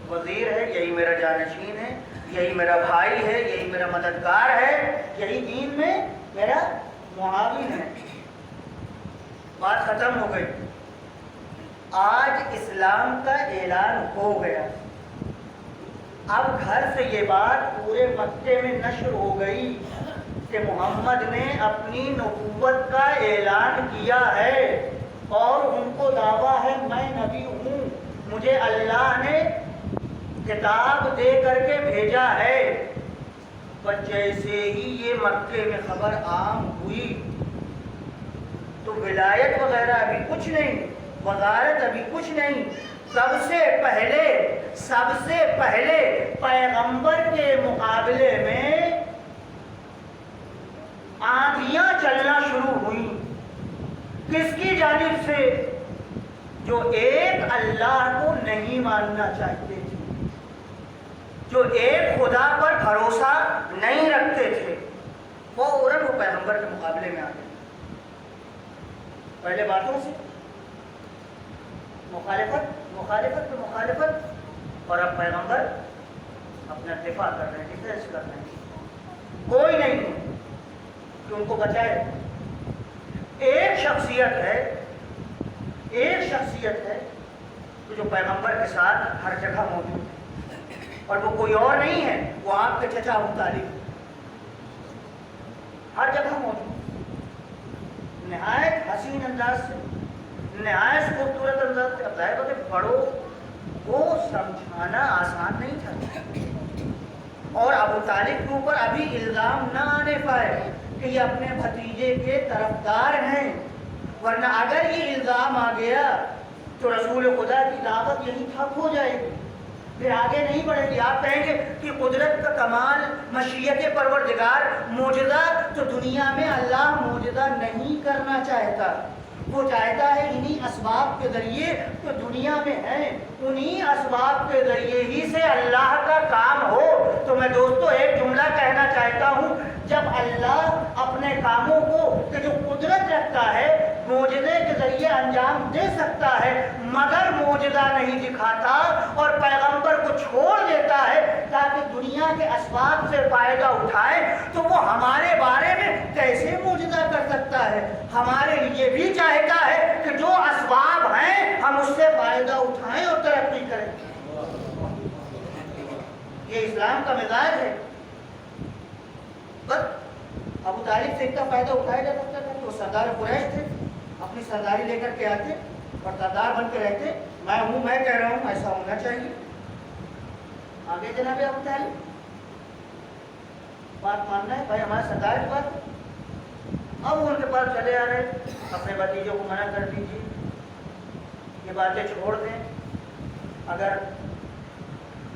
وزیر ہے, یہی میرا جانشین ہے, یہی میرا بھائی ہے, یہی میرا مددگار ہے, یہی دین میں میرا معاون ہے. بات ختم ہو گئی. آج اسلام کا اعلان ہو گیا. اب گھر سے یہ بات پورے مکے میں نشر ہو گئی کہ محمد نے اپنی نبوت کا اعلان کیا ہے. اور ان کو دعویٰ ہے میں نبی ہوں، مجھے اللہ نے کتاب دے کر کے بھیجا ہے۔ پر جیسے ہی یہ مکے میں خبر عام ہوئی تو ولایت وغیرہ ابھی کچھ نہیں، وزارت ابھی کچھ نہیں، سب سے پہلے پیغمبر کے مقابلے میں آندھیاں چلنا شروع ہوئیں۔ کس کی جانب سے؟ جو ایک اللہ کو نہیں ماننا چاہتے تھے، جو ایک خدا پر بھروسہ نہیں رکھتے تھے، وہ پیغمبر کے مقابلے میں آ گئے۔ پہلے باتوں سے مخالفت اور اب پیغمبر اپنا دفاع کر رہے ہیں، ڈیفینس کر رہے ہیں۔ کوئی نہیں ہے کہ ان کو بچائے۔ ایک شخصیت ہے جو پیغمبر کے ساتھ ہر جگہ موجود ہے، اور وہ کوئی اور نہیں ہے، وہ آپ کے چچا ابو طالب ہر جگہ موجود، نہایت حسین انداز سے، نہایت خوبصورت انداز سے۔ اب ظاہر ہے بڑوں کو سمجھانا آسان نہیں تھا، اور ابو طالب کے اوپر ابھی الزام نہ آنے پائے کہ یہ اپنے بھتیجے کے طرفدار ہیں، ورنہ اگر یہ الزام آ گیا تو رسول خدا کی دعوت یہی ٹھپ ہو جائے گی، پھر آگے نہیں بڑھے گی۔ آپ کہیں گے کہ قدرت کا کمال، مشیت پروردگار، معجزہ تو دنیا میں اللہ معجزہ نہیں کرنا چاہتا، وہ چاہتا ہے انہی اسباب کے ذریعے تو دنیا میں ہیں، انہی اسباب کے ذریعے ہی سے اللہ کا کام ہو۔ تو میں دوستو ایک جملہ کہنا چاہتا ہوں، جب اللہ اپنے کاموں کو کہ جو قدرت رکھتا ہے معجزے کے ذریعے انجام دے سکتا ہے، مگر معجزہ نہیں دکھاتا اور پیغمبر کو چھوڑ دیتا ہے تاکہ دنیا کے اسباب سے فائدہ اٹھائے، تو وہ ہمارے بارے میں کیسے معجزہ کر سکتا ہے؟ ہمارے لیے بھی چاہتا ہے کہ جو اسباب ہیں ہم اس سے فائدہ اٹھائیں اور ترقی کریں۔ یہ اسلام کا مزاج ہے۔ بس ابو طالب سے اتنا فائدہ اٹھایا جا سکتا تھا کہ وہ سردار قریش تھے، اپنی سرداری لے کر کے آتے اور سردار بن کے رہتے، میں ہوں، میں کہہ رہا ہوں ایسا ہونا چاہیے۔ آگے جناب ابو طالب بات ماننا ہے بھائی، ہمارے سردار کی بات۔ اب ان کے پاس چلے آ رہے، اپنے بھتیجوں کو منع کر دیجیے، یہ باتیں چھوڑ دیں، اگر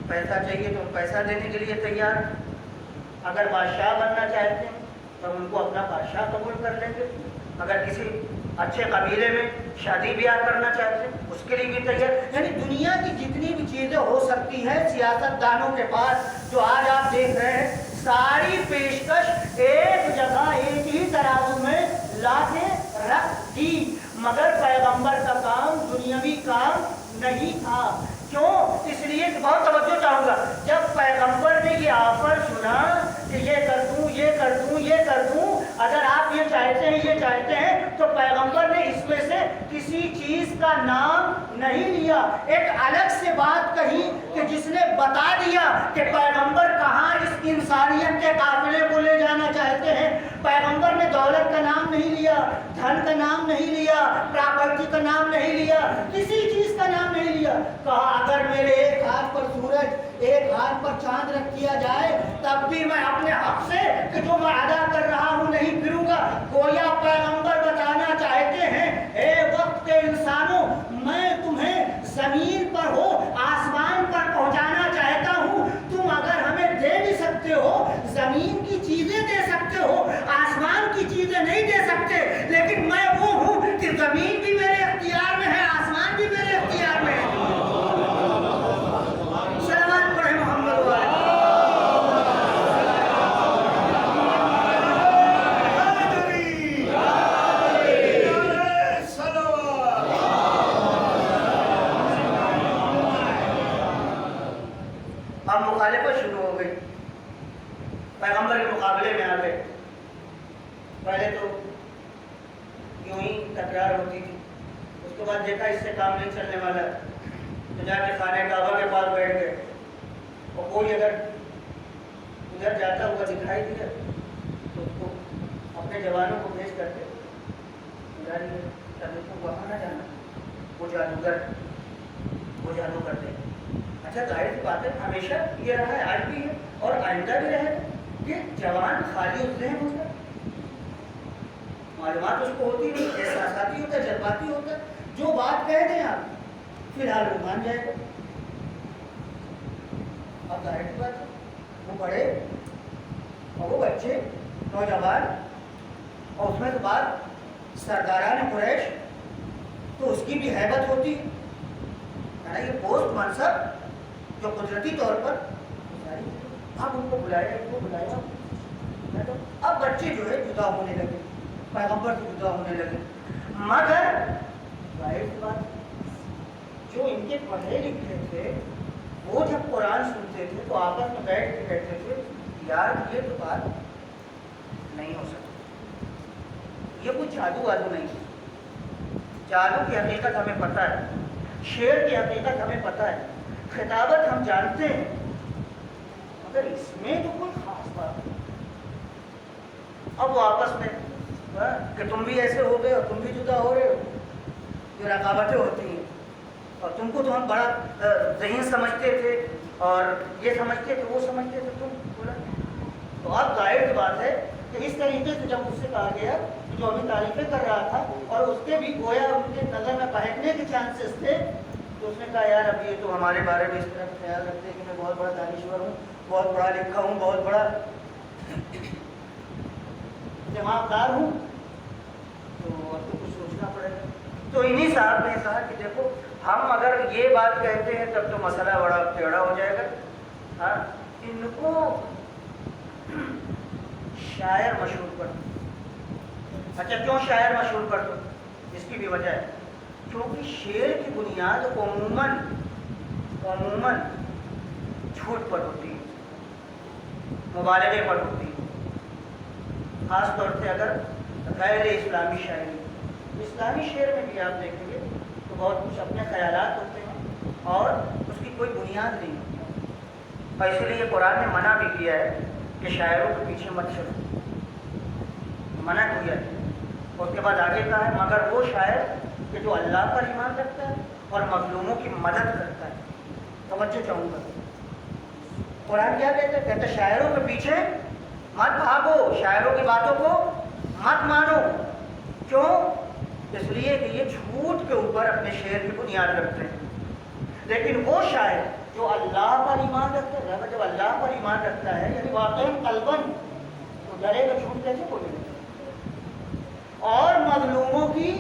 پیسہ چاہیے تو ہم پیسہ دینے کے لیے تیار ہیں، اگر بادشاہ بننا چاہتے ہیں تو ہم ان کو اپنا بادشاہ قبول کر لیں گے، اگر کسی اچھے قبیلے میں شادی بیاہ کرنا چاہتے ہیں اس کے لیے بھی تیار۔ یعنی دنیا کی جتنی بھی چیزیں ہو سکتی ہیں سیاست دانوں کے پاس، جو آج آپ دیکھ رہے ہیں، ساری پیشکش ایک جگہ ایک ہی ترازو میں لا کے رکھ دی، مگر پیغمبر کا کام دنیاوی کام نہیں تھا۔ کیوں؟ اس لیے بہت توجہ چاہوں گا، جب پیغمبر نے یہ آفر سنا کہ یہ کر دوں، یہ کر دوں، یہ کر دوں، اگر آپ یہ چاہتے ہیں تو پیغمبر نے اس میں سے کسی چیز کا نام نہیں لیا، ایک الگ سے بات کہی کہ جس نے بتا دیا کہ پیغمبر کہاں اس انسانیت کے قافلے کو لے جانا چاہتے ہیں۔ پیغمبر نے دولت کا نام نہیں لیا، دھن کا نام نہیں لیا، پراپرٹی کا نام نہیں لیا، کسی چیز کا نام نہیں لیا۔ کہا اگر میرے ایک ہاتھ پر سورج، ایک ہاتھ پر چاند رکھ دیا جائے تب بھی میں اپنے حق سے کہ جو میں ادا کر رہا ہوں نہیں پھروں گا۔ گویا پیغمبر بتانا چاہتے ہیں، اے وقت کے انسانوں، میں تمہیں زمین پر ہو آسمان پر پہنچانا چاہتا ہوں۔ تم اگر ہمیں دے بھی سکتے ہو، زمین کی چیزیں دے سکتے ہو، آسمان کی چیزیں نہیں دے سکتے، لیکن میں وہ ہوں کہ زمین بھی میرے اختیار میں ہے، آسمان بھی میرے اختیار میں ہے۔ سلام پڑھے محمد والے۔ اب مخالفت شروع ہو گئی، پیغمبر کے مقابلے میں آ گئے۔ پہلے تو یوں ہی تکرار ہوتی تھی، اس کے بعد دیکھا اس سے کام نہیں چلنے والا، تو جا کے خانہ کعبہ کے پاس بیٹھ گئے، اور کوئی اگر ادھر جاتا ہوا دکھائی دیا تو اس کو اپنے جوانوں کو بھیج کرتے سمجھا رہی ہے کہ کو وہاں نہ جانا، وہ جادوگر دے اچھا ظاہر سی بات ہے ہمیشہ یہ رہا ہے، آج بھی ہے اور آئندہ بھی رہے کہ جوان خالی ذہن ہوتا ہے، معلومات اس کو ہوتی نہیں، احساساتی ہوتا ہے، جذباتی ہوتا ہے، جو بات کہہ دیں آپ فی الحال وہ مان جائے گا۔ اب ظاہر سی بات ہے وہ بڑے اور وہ بچے نوجوان اور اس میں تو بات سرداران قریش تو اس کی بھی ہیبت ہوتی ہے نا، یہ پوسٹ منصب جو قدرتی طور پر اب ان کو بلایا اب بچے جو ہے جدا ہونے لگے، پیغمبر سے جدا ہونے لگے، مگر ظاہر سی بات جو ان کے پڑھے لکھے تھے وہ جب قرآن سنتے تھے تو آپس میں بیٹھ کے کہتے تھے یار یہ تو بات نہیں ہو سکتی، یہ کچھ جادو وادو نہیں ہے، جادو کی حقیقت ہمیں پتہ ہے، شعر کی حقیقت ہمیں پتہ ہے، خطابت ہم جانتے ہیں، مگر اس میں تو کوئی خاص بات نہیں۔ اب وہ آپس میں کہ تم بھی ایسے ہو گئے اور تم بھی جدا ہو رہے ہو، جو رقابتیں ہوتی ہیں، اور تم کو تو ہم بڑا ذہین سمجھتے تھے اور یہ سمجھتے تھے وہ سمجھتے تھے، تم بولا تو اب ظاہر سی بات ہے کہ اس طریقے سے جب اس سے کہا گیا جو ابھی تعریفیں کر رہا تھا اور اس کے بھی گویا ان کے نظر میں بہکنے کے چانسز تھے، تو اس نے کہا یار اب یہ تو ہمارے بارے میں اس طرح خیال رکھتے ہیں کہ میں بہت بڑا دانشور ہوں، بہت پڑھا لکھا ہوں، بہت بڑا دماغدار ہوں، تو اب تو کچھ سوچنا پڑے گا۔ تو انہی صاحب نے کہا کہ دیکھو ہم اگر یہ بات کہتے ہیں تب تو مسئلہ بڑا ٹیڑھا ہو جائے گا، ہاں ان کو شاعر مشہور کر دو۔ اچھا کیوں شاعر مشہور کر دو؟ اس کی بھی وجہ ہے کیونکہ شعر کی بنیاد عموماً جھوٹ پر ہوتی ہے، مبالغے پر ہوتی ہے، خاص طور سے اگر غیر اسلامی شاعری، اسلامی شعر میں بھی آپ دیکھیں گے تو بہت کچھ اپنے خیالات ہوتے ہیں اور اس کی کوئی بنیاد نہیں ہوتی، اور اسی لیے قرآن نے منع بھی کیا ہے کہ شاعروں کے پیچھے مت چلو، منع کیا ہے۔ اس کے بعد آگے کہا ہے مگر وہ شاعر کہ جو اللہ پر ایمان رکھتا ہے اور مظلوموں کی مدد کرتا ہے۔ توجہ چاہوں گا، قرآن کیا کہتا ہے؟ کہتا ہے شاعروں کے پیچھے مت بھاگو، شاعروں کی باتوں کو مت مانو، کیوں؟ اس لیے کہ یہ جھوٹ کے اوپر اپنے شعر کی بنیاد رکھتے ہیں، لیکن وہ شاعر جو اللہ پر ایمان رکھتا ہے، جب اللہ پر ایمان رکھتا ہے یعنی واقعی قلباً، تو ڈرے گا جھوٹ کیسے بولے گا اور مظلوموں کی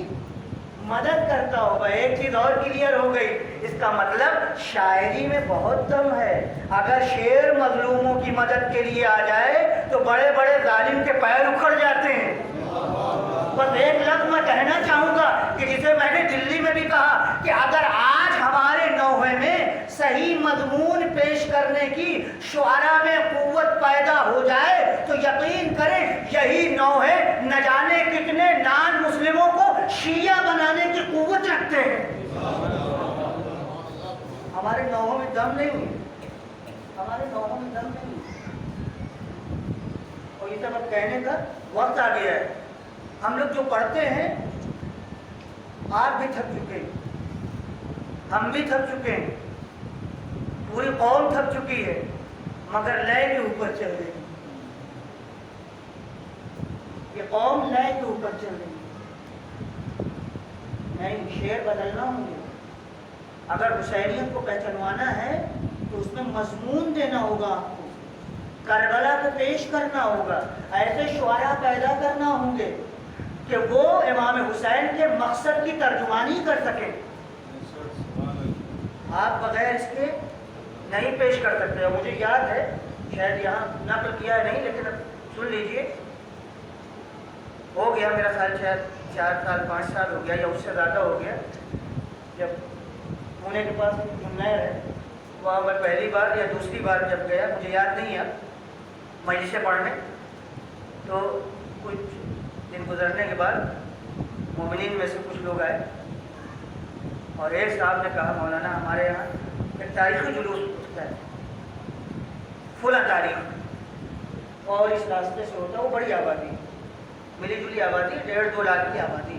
مدد کرتا ہوگا۔ ایک چیز اور کلیئر ہو گئی، اس کا مطلب شاعری میں بہت دم ہے، اگر شعر مظلوموں کی مدد کے لیے آ جائے تو بڑے بڑے ظالم کے پیر اکھڑ جاتے ہیں۔ بس ایک لفظ میں کہنا چاہوں گا کہ جسے میں نے دلی میں بھی کہا کہ اگر آج ہمارے نوحے میں صحیح مضمون پیش کرنے کی شعراء میں قوت پیدا ہو جائے تو یقین کریں یہی نوحے نہ جانے کتنے نان مسلموں کو شیعہ بنانے کی قوت رکھتے ہیں۔ ہمارے نوحوں میں دم نہیں ہوئی، ہمارے نوحوں میں دم نہیں ہوئی، اور یہ سب اب کہنے کا وقت آ گیا ہے۔ ہم لوگ جو پڑھتے ہیں آپ بھی تھک چکے ہیں، ہم بھی تھک چکے ہیں، پوری قوم تھک چکی ہے، مگر لے کے اوپر چل رہی ہے، یہ قوم لے کے اوپر چل رہی ہے، نہیں شعر بدلنا ہوں گے۔ اگر حسینیت کو پہچانوانا ہے تو اس میں مضمون دینا ہوگا، آپ کو کربلا کو پیش کرنا ہوگا، ایسے شعراء پیدا کرنا ہوں گے کہ وہ امام حسین کے مقصد کی ترجمانی کر سکیں۔ آپ بغیر اس کے نہیں پیش کر سکتے۔ مجھے یاد ہے، شاید یہاں نقل کیا ہے نہیں، لیکن سن لیجئے، ہو گیا میرا خیال 4 سال 5 سال ہو گیا یا اس سے زیادہ ہو گیا، جب پونے کے پاس نہر ہے وہاں میں پہلی بار یا دوسری بار جب گیا، مجھے یاد نہیں ہے، مجلسیں پڑھنے، تو کچھ دن گزرنے کے بعد مومنین میں سے کچھ لوگ آئے اور ایک صاحب نے کہا مولانا ہمارے یہاں ایک تاریخی جلوس اٹھتا ہے، فلاں تاریخ، اور اس راستے سے ہوتا ہے، وہ بڑی آبادی، ملی جلی آبادی، 1.5-2 لاکھ کی آبادی،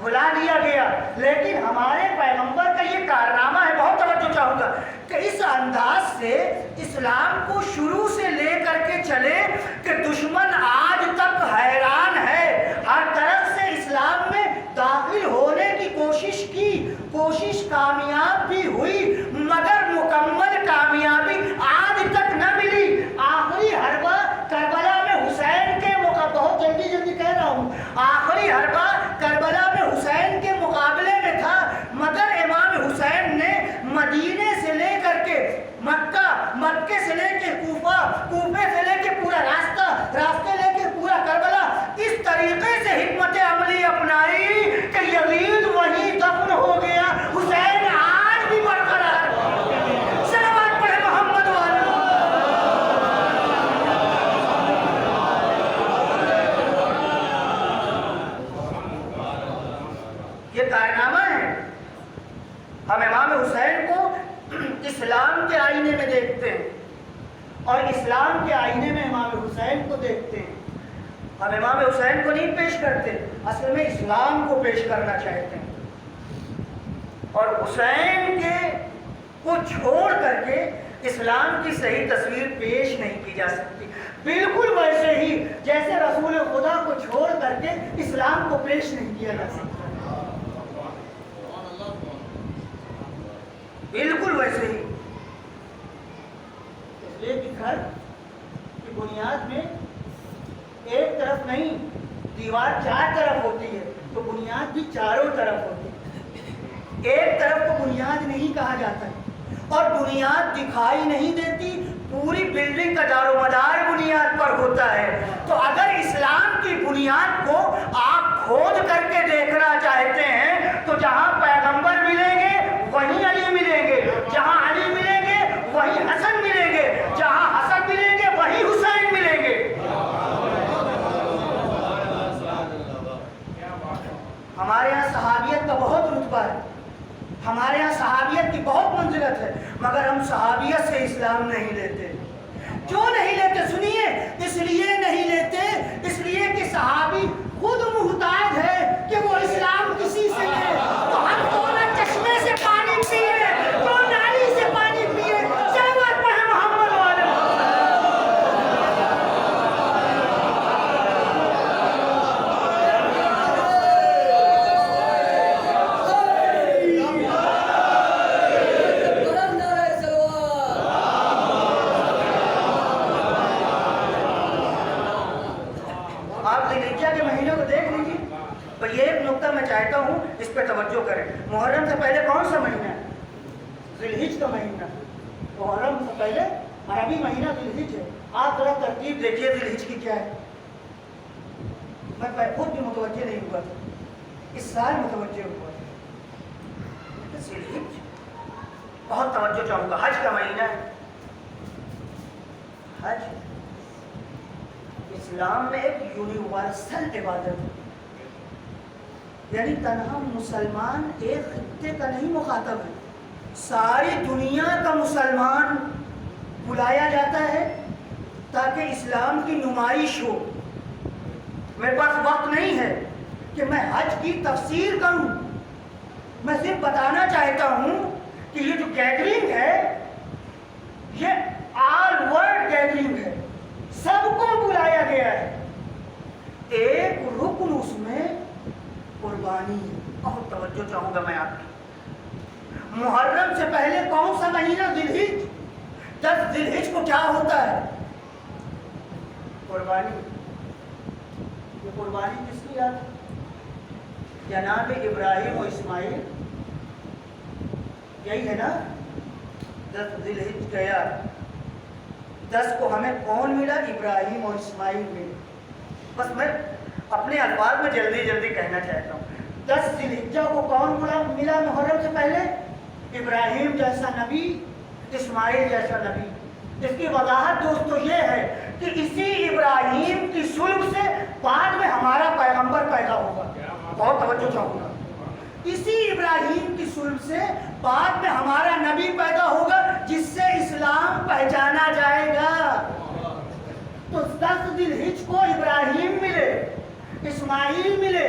بھلا دیا گیا، لیکن ہمارے پیغمبر کا یہ کارنامہ ہے، بہت توجہ چاہوں گا کہ اس انداز سے اسلام کو شروع سے لے کر کے چلے کہ دشمن آج تک حیران ہے، ہر طرف سے اسلام میں داخل ہونے کی کوشش کامیاب بھی ہوئی، مگر مکمل کامیابی آج تک نہ ملی۔ آخری حربہ کربلا میں حسین کے بہت جلدی کہہ رہا ہوں، آخری حربہ کربلا میں حسین کے مقابلے میں تھا، مگر امام حسین نے مدینے سے لے کر کے مکے سے لے کے کوفے سے لے کے پورا راستے لے کے پورا کربلا اس طریقے سے حکمت عملی اپنائی کہ یزید وہیں دفن ہو گیا، حسین آج بھی برقرار۔ صلوات پڑھے محمد والے۔ یہ کارنامہ ہے۔ ہم امام حسین کو اسلام کے آئینے میں دیکھتے ہیں اور اسلام کے آئینے میں امام حسین کو دیکھتے ہیں۔ ہم امام حسین کو نہیں پیش کرتے، اصل میں اسلام کو پیش کرنا چاہتے ہیں، اور حسین کو چھوڑ کر کے اسلام کی صحیح تصویر پیش نہیں کی جا سکتی، بالکل ویسے ہی جیسے رسول خدا کو چھوڑ کر کے اسلام کو پیش نہیں کیا جا سکتا، بالکل ویسے ہی۔ اس لیے کہ گھر کی بنیاد میں ایک طرف نہیں، دیوار 4 طرف ہوتی ہے تو بنیاد بھی چاروں طرف ہوتی ہے، ایک طرف کو بنیاد نہیں کہا جاتا ہے، اور بنیاد دکھائی نہیں دیتی، پوری بلڈنگ کا دار و مدار بنیاد پر ہوتا ہے۔ تو اگر اسلام کی بنیاد کو آپ کھود کر کے دیکھنا چاہتے ہیں تو جہاں پیغمبر ملیں گے وہیں علی ملیں گے، جہاں علی ملیں گے وہیں حسن ملیں گے، جہاں حسن ملیں گے وہیں حسین ملیں گے۔ ہمارے یہاں صحابیت کا بہت رتبہ ہے، ہمارے یہاں صحابیت کی بہت منزلت ہے، مگر ہم صحابیت سے اسلام نہیں لیتے۔ کیوں نہیں لیتے سنیے، اس لیے نہیں لیتے، اس لیے کہ صحابی خود محتاج ہے کہ وہ اسلام کسی سے لے، تو ہم تو نہ چشمے سے پانی پیے تو نالی سے پانی پیے۔ صلوات پڑھے محمد والے۔ یہ ایک نقطہ میں چاہتا ہوں اس پہ توجہ کریں۔ محرم سے پہلے کون سا مہینہ ہے؟ ذی الحج کا مہینہ۔ محرم سے پہلے عربی مہینہ ذی الحج ہے۔ آپ ذرا ترتیب دیکھیے ذی الحج کی کیا ہے، میں خود بھی متوجہ نہیں ہوا تھا، اس سال متوجہ ہوا تھا۔ ذی الحج بہت توجہ چاہوں گا، حج کا مہینہ ہے۔ حج اسلام میں ایک یونیورسل عبادت ہے، یعنی تنہا مسلمان ایک خطے کا نہیں مخاطب ہے، ساری دنیا کا مسلمان بلایا جاتا ہے تاکہ اسلام کی نمائش ہو۔ میرے پاس وقت نہیں ہے کہ میں حج کی تفسیر کروں، میں صرف بتانا چاہتا ہوں کہ یہ جو گیدرنگ ہے یہ آل ورلڈ گیدرنگ ہے، سب کو بلایا گیا ہے۔ ایک رکن اس میں قربانی ہے، بہت توجہ چاہوں گا میں آپ کی۔ محرم سے پہلے کون سا مہینہ؟ ذی الحج۔ 10 ذی الحج کو کیا ہوتا ہے؟ قربانی۔ یہ قربانی کس کی یاد ہے؟ جناب ابراہیم و اسماعیل، یہی ہے نا؟ 10 ذی الحج گیا، 10 کو ہمیں کون ملا؟ ابراہیم اور اسماعیل ملے۔ بس میں اپنے الفاظ میں جلدی کہنا چاہتا ہوں، 10 ذی الحجہ کو کون ملا محرم سے پہلے؟ ابراہیم جیسا نبی، اسماعیل جیسا نبی۔ اس کی وضاحت دوستو یہ ہے کہ اسی ابراہیم کی صلب سے بعد میں ہمارا پیغمبر پیدا ہوگا۔ بہت توجہ چاہوں گا، اسی ابراہیم کی صلب سے بعد میں ہمارا نبی پیدا ہوگا جس سے اسلام پہچانا جائے گا۔ تو 10 ذی الحج کو ابراہیم ملے، اسماعیل ملے،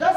10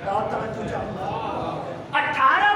18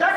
10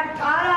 18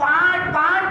5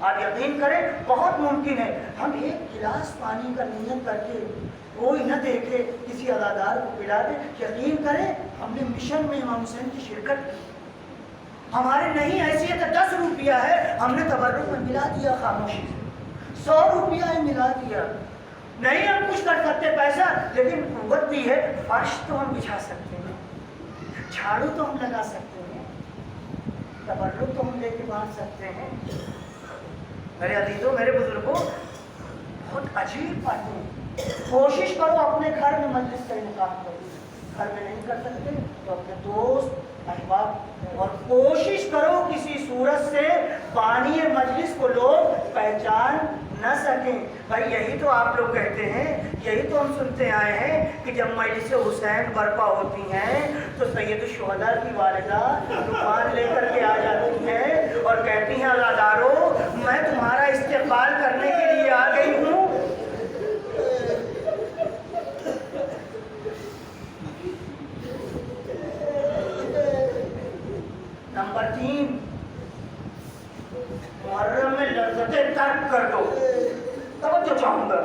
آپ یقین کریں بہت ممکن ہے ہم ایک گلاس پانی کا نیت کر کے کوئی نہ دیکھے کسی عزادار کو پلا دے. یقین کریں ہم نے مشن میں امام حسین کی شرکت کی. ہمارے نہیں حیثیت 10 روپیہ ہے, ہم نے تبرک میں ملا دیا خاموشی سے. 100 روپیہ ہے ملا دیا. نہیں ہم کچھ کر سکتے پیسہ, لیکن قوت بھی ہے. فرش تو ہم بچھا سکتے ہیں, جھاڑو تو ہم لگا سکتے ہیں, تبرک تو ہم لے کے بانٹ سکتے ہیں. میرے عزیزوں, میرے بزرگوں, بہت عجیب باتیں. کوشش کرو اپنے گھر میں مجلس کا انعقاد کرو. گھر میں نہیں کر سکتے تو اپنے دوست احباب, اور کوشش کرو کسی صورت سے بانی مجلس کو لوگ پہچان نہ سکیں. بھائی یہی تو آپ لوگ کہتے ہیں, یہی تو ہم سنتے آئے ہیں کہ جب مجلس حسین برپا ہوتی ہیں تو سید الشہداء کی والدہ دکان لے کر کے آ جاتی ہیں اور کہتی ہیں عزادارو میں تمہارا استقبال کرنے کے لیے آ گئی ہوں. نمبر 3, محرم میں لذتیں ترک کر دو. توجہ چاہوں گا,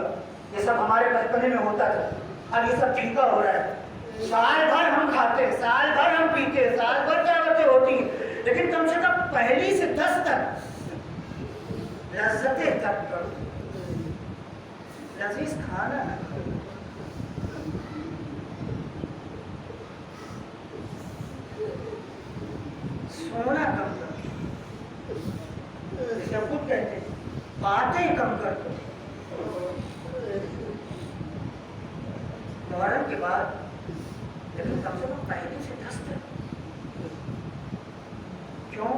یہ سب ہمارے بچپنے میں ہوتا تھا, اب یہ سب پھیکا ہو رہا ہے. سال بھر ہم کھاتے, سال بھر ہم پیتے, سال بھر دعوتیں ہوتی ہیں, لیکن کم سے کم پہلی سے 10 تک لذتیں ترک کر دو. لذیذ کھانا نہ کھاؤ. سونا کم کر دو. جیسے ہم خود کہتے ہیں باتیں کم کر دو. محرم کے بعد لیکن کم سے کم پہلی سے 10 تک. کیوں؟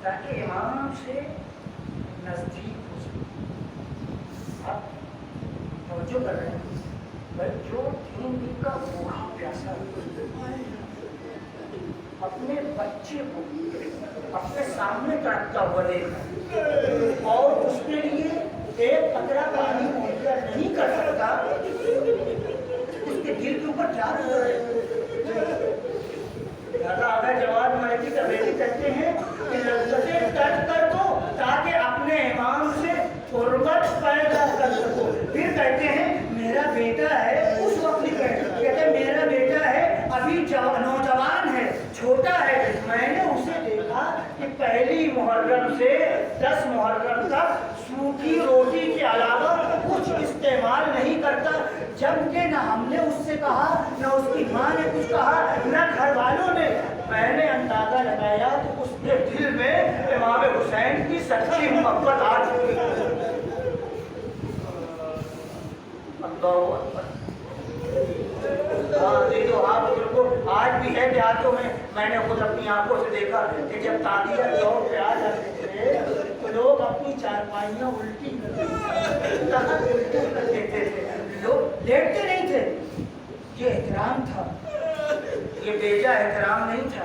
تاکہ امام سے نزدیک ہو سکے. آپ توجہ کر رہے ہیں بھائی, جو 3 دن کا بھوکا پیاسا اپنے بچے کو اپنے سامنے تڑپتا ہوا دیکھا اور اس کے لیے ایک قطرہ پانی مہیا نہیں کر سکتا, اس کے دل کے اوپر کیا گزر ہے. اگر جواد ملکی کا بیٹی کہتے ہیں کہ لذتیں ترک کر دو تاکہ اپنے امام سے قربت پیدا کر سکو. پھر کہتے ہیں میرا بیٹا ہے, اس وقت نہیں کہتے ہیں میرا بیٹا ہے ابھی نوجوان ہے, چھوٹا ہے, میں نے اسے دیکھا کہ پہلی محرم سے 10 محرم تک سوکھی روٹی کے علاوہ کچھ استعمال نہیں کرتا. جبکہ نہ ہم نے اس سے کہا, نہ اس کی ماں نے کچھ کہا, نہ گھر والوں نے. میں نے اندازہ لگایا تو اس کے دل میں امام حسین کی سچی محبت آ چکی. اللہ اکبر. آپ بزرگوں آج بھی ہے دیہاتوں میں نے خود اپنی آنکھوں سے دیکھا کہ جب تعدیہ دور پہ آ جاتے تھے تو لوگ اپنی چارپائیاں الٹی کر دیتے تھے. لوگ لیٹتے نہیں تھے. یہ احترام تھا, یہ بیجا احترام نہیں تھا.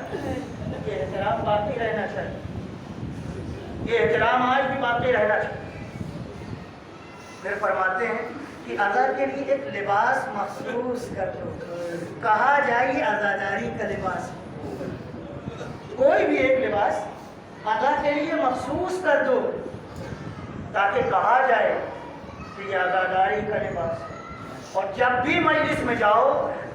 یہ احترام باقی رہنا چاہیے. یہ احترام آج بھی باقی رہنا چاہیے. پھر فرماتے ہیں کہ عزا کے لیے ایک لباس مخصوص کر دو. کہا جائے یہ عزاداری کا لباس, کوئی بھی ایک لباس عزا کے لیے مخصوص کر دو تاکہ کہا جائے کہ یہ عزاداری کا لباس ہے. اور جب بھی مجلس میں جاؤ,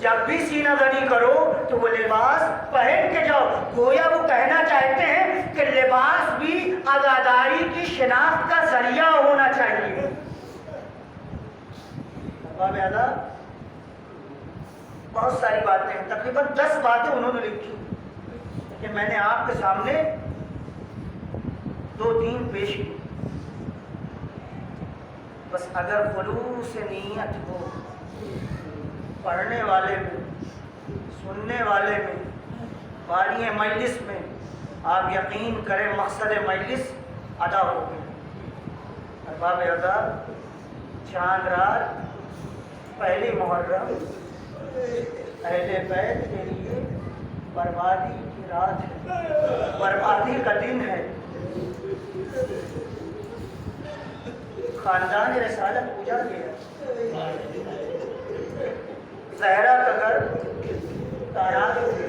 جب بھی سینہ زنی کرو تو وہ لباس پہن کے جاؤ. گویا وہ کہنا چاہتے ہیں کہ لباس بھی عزاداری کی شناخت کا ذریعہ ہونا چاہیے. بہت ساری باتیں ہیں, تقریباً 10 باتیں انہوں نے لکھی کہ میں نے آپ کے سامنے 2-3 پیش کی. بس اگر خلوص نیت ہو پڑھنے والے میں, سننے والے میں, بانی مجلس میں, آپ یقین کریں مقصد مجلس ادا ہو گئے. ارباب ادا, چاند رات, پہلی محرم اہل بیت کے لیے بربادی کی رات ہے, بربادی کا دن ہے. خاندان رسالت اجڑ گیا, زہرا کا گھر تاراج ہو گیا.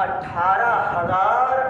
18,000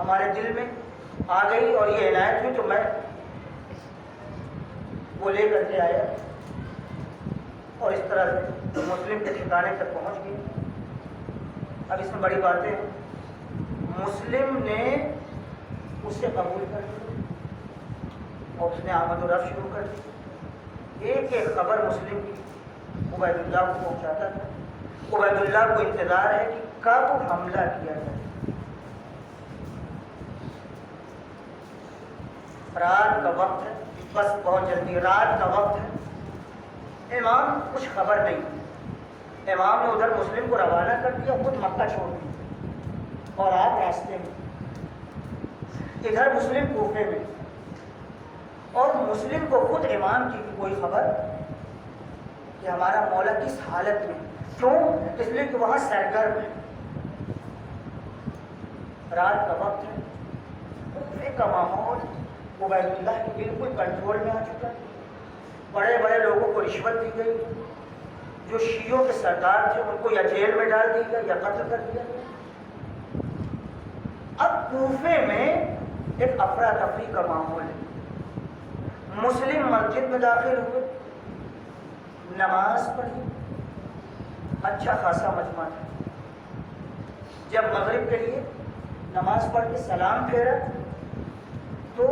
ہمارے دل میں آ گئی اور یہ عنایت ہوئی تو میں وہ لے کر کے آیا اور اس طرح سے مسلم کے ٹھکانے تک پہنچ گئی۔ اب اس میں بڑی باتیں ہیں، مسلم نے اسے قبول کر لیا اور اس نے آمد و رفت شروع کر دی۔ ایک ایک خبر مسلم کی عبید اللہ کو پہنچاتا تھا۔ عبید اللہ کو انتظار ہے کہ کب حملہ کیا جائے۔ رات کا وقت ہے، بس بہت جلدی رات کا وقت ہے، امام کچھ خبر نہیں، امام نے ادھر مسلم کو روانہ کر دیا، خود مکہ چھوڑ دیا اور آپ راستے میں، ادھر مسلم کوفے میں، اور مسلم کو خود امام کی کوئی خبر کہ ہمارا مولا کس حالت میں، کیوں؟ اس لیے کہ وہاں سرگرم ہے، رات کا وقت ہے، کوفے کا ماحول عبید اللہ کے بالکل کنٹرول میں آ چکا ہے۔ بڑے بڑے لوگوں کو رشوت دی گئی، جو شیعوں کے سردار تھے ان کو یا جیل میں ڈال دیا گیا یا قتل کر دیا گیا۔ اب کوفے میں ایک افراتفری کا ماحول ہے، مسلم مسجد میں داخل ہوئے، نماز پڑھی، اچھا خاصا مجمع تھا۔ جب مغرب کے لیے نماز پڑھ کے سلام پھیرا تو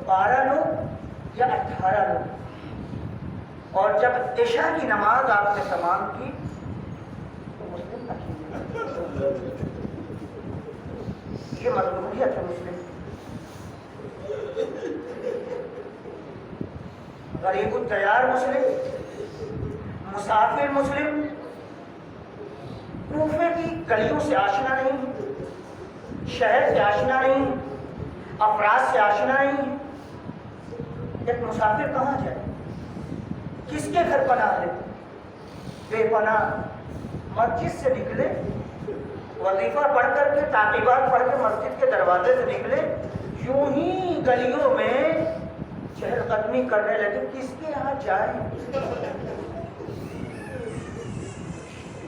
12 لوگ یا 18 لوگ، اور جب عشاء کی نماز آپ نے تمام کی تو مسلم اکیلے، یہ مقبولیت ہے مسلم، غریب التیار مسلم، مسافر مسلم، کوفے کی گلیوں سے آشنا نہیں، شہر سے آشنا نہیں، افراد سے آشنا نہیں، ایک مسافر کہاں جائے، کس کے گھر پناہ لے، بے پناہ، مسجد سے نکلے، وظیفہ پڑھ کر کے تعقیبات پڑھ کے مسجد کے دروازے سے نکلے، یوں ہی گلیوں میں چہل قدمی کرنے لگے، کس کے یہاں جائیں،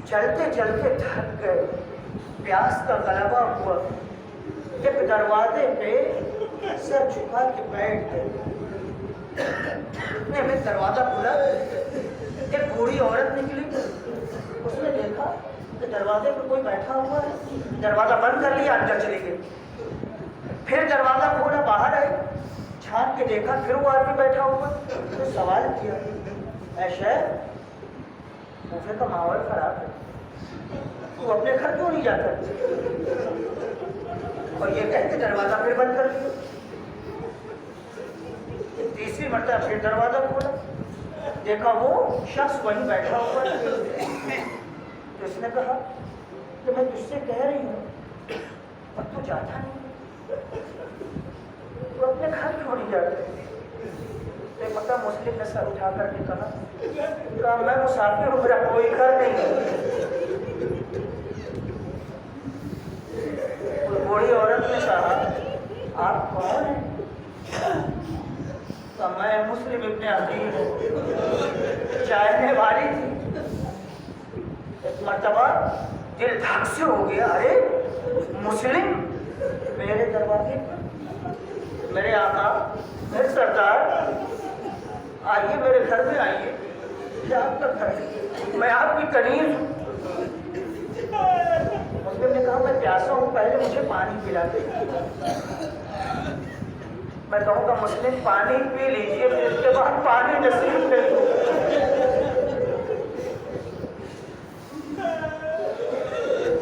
چلتے چلتے تھک گئے، پیاس کا غلبہ ہوا، ایک دروازے پہ سر جھکا کے بیٹھ گئے، اتنے میں دروازہ کھلا، ایک بوڑھی عورت نکلی، اس نے دیکھا کہ دروازے پہ کوئی بیٹھا ہوا ہے، دروازہ بند کر لیا، اندر چلی گئی، پھر دروازہ کھولا، باہر آئی، چھان کے دیکھا پھر وہ آدمی بیٹھا ہوا، تو سوال کیا، اے شیخ کوفے کا ماحول خراب ہے، تو اپنے گھر کیوں نہیں جاتا؟ اور یہ کہہ کے دروازہ پھر بند کر دیا، تیسری مرتبہ پھر دروازہ کھولا، دیکھا وہ شخص وہیں بیٹھا ہوا ہے، تو اس نے کہا کہ میں تجھ سے کہہ رہی ہوں اور تو جاتا نہیں، تو اپنے گھر کیوں نہیں جاتا؟ مکہ مسلم نے سر اٹھا کر کے کہا میں مسافر ہوں، میرا کوئی گھر نہیں ہے۔ بوڑھی عورت نے کہا آپ کون ہیں؟ تو میں مسلم ابن عقیل ہوں، چاہنے والی تھی، ایک مرتبہ دل دھک سے ہو گیا، ارے مسلم میرے دروازے پر، میرے آقا میرے سردار آئیے میرے گھر میں آئیے، یہ آپ کا گھر ہے، میں آپ کی کنیز ہوں۔ مسلم نے کہا میں پیاسا ہوں، پہلے مجھے پانی پلا دے۔ میں کہوں گا مسلم پانی پی لیجیے، پھر اس کے بعد پانی نصیب نہیں ہو۔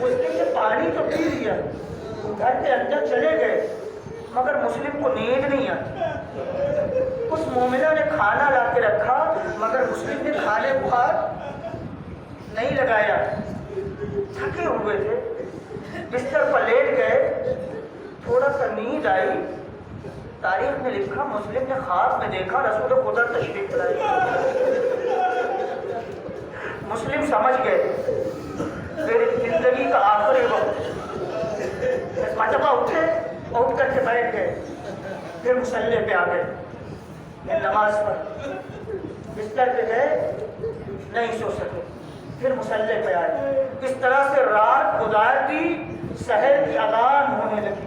مسلم نے پانی تو پی لیا، گھر کے اندر چلے گئے، مگر مسلم کو نیند نہیں آتی۔ اس مومنہ نے کھانا لا کے رکھا، مگر مسلم نے کھانے کو ہاتھ نہیں لگایا، تھکے ہوئے تھے، بستر پر لیٹ گئے، تھوڑا سا نیند آئی، تاریخ میں لکھا مسلم نے خواب میں دیکھا رسول خدا تشریف لائے، مسلم سمجھ گئے میری زندگی کا آخری وقت، مرتبہ اٹھے، اٹھ کر کے بیٹھ گئے، پھر مصلی پہ آ گئے، نماز پڑھ، بستر پہ گئے، نہیں سو سکے، پھر مصلی پہ آئے، اس طرح سے رات گزار دی، سحر کی اذان ہونے لگی،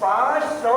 500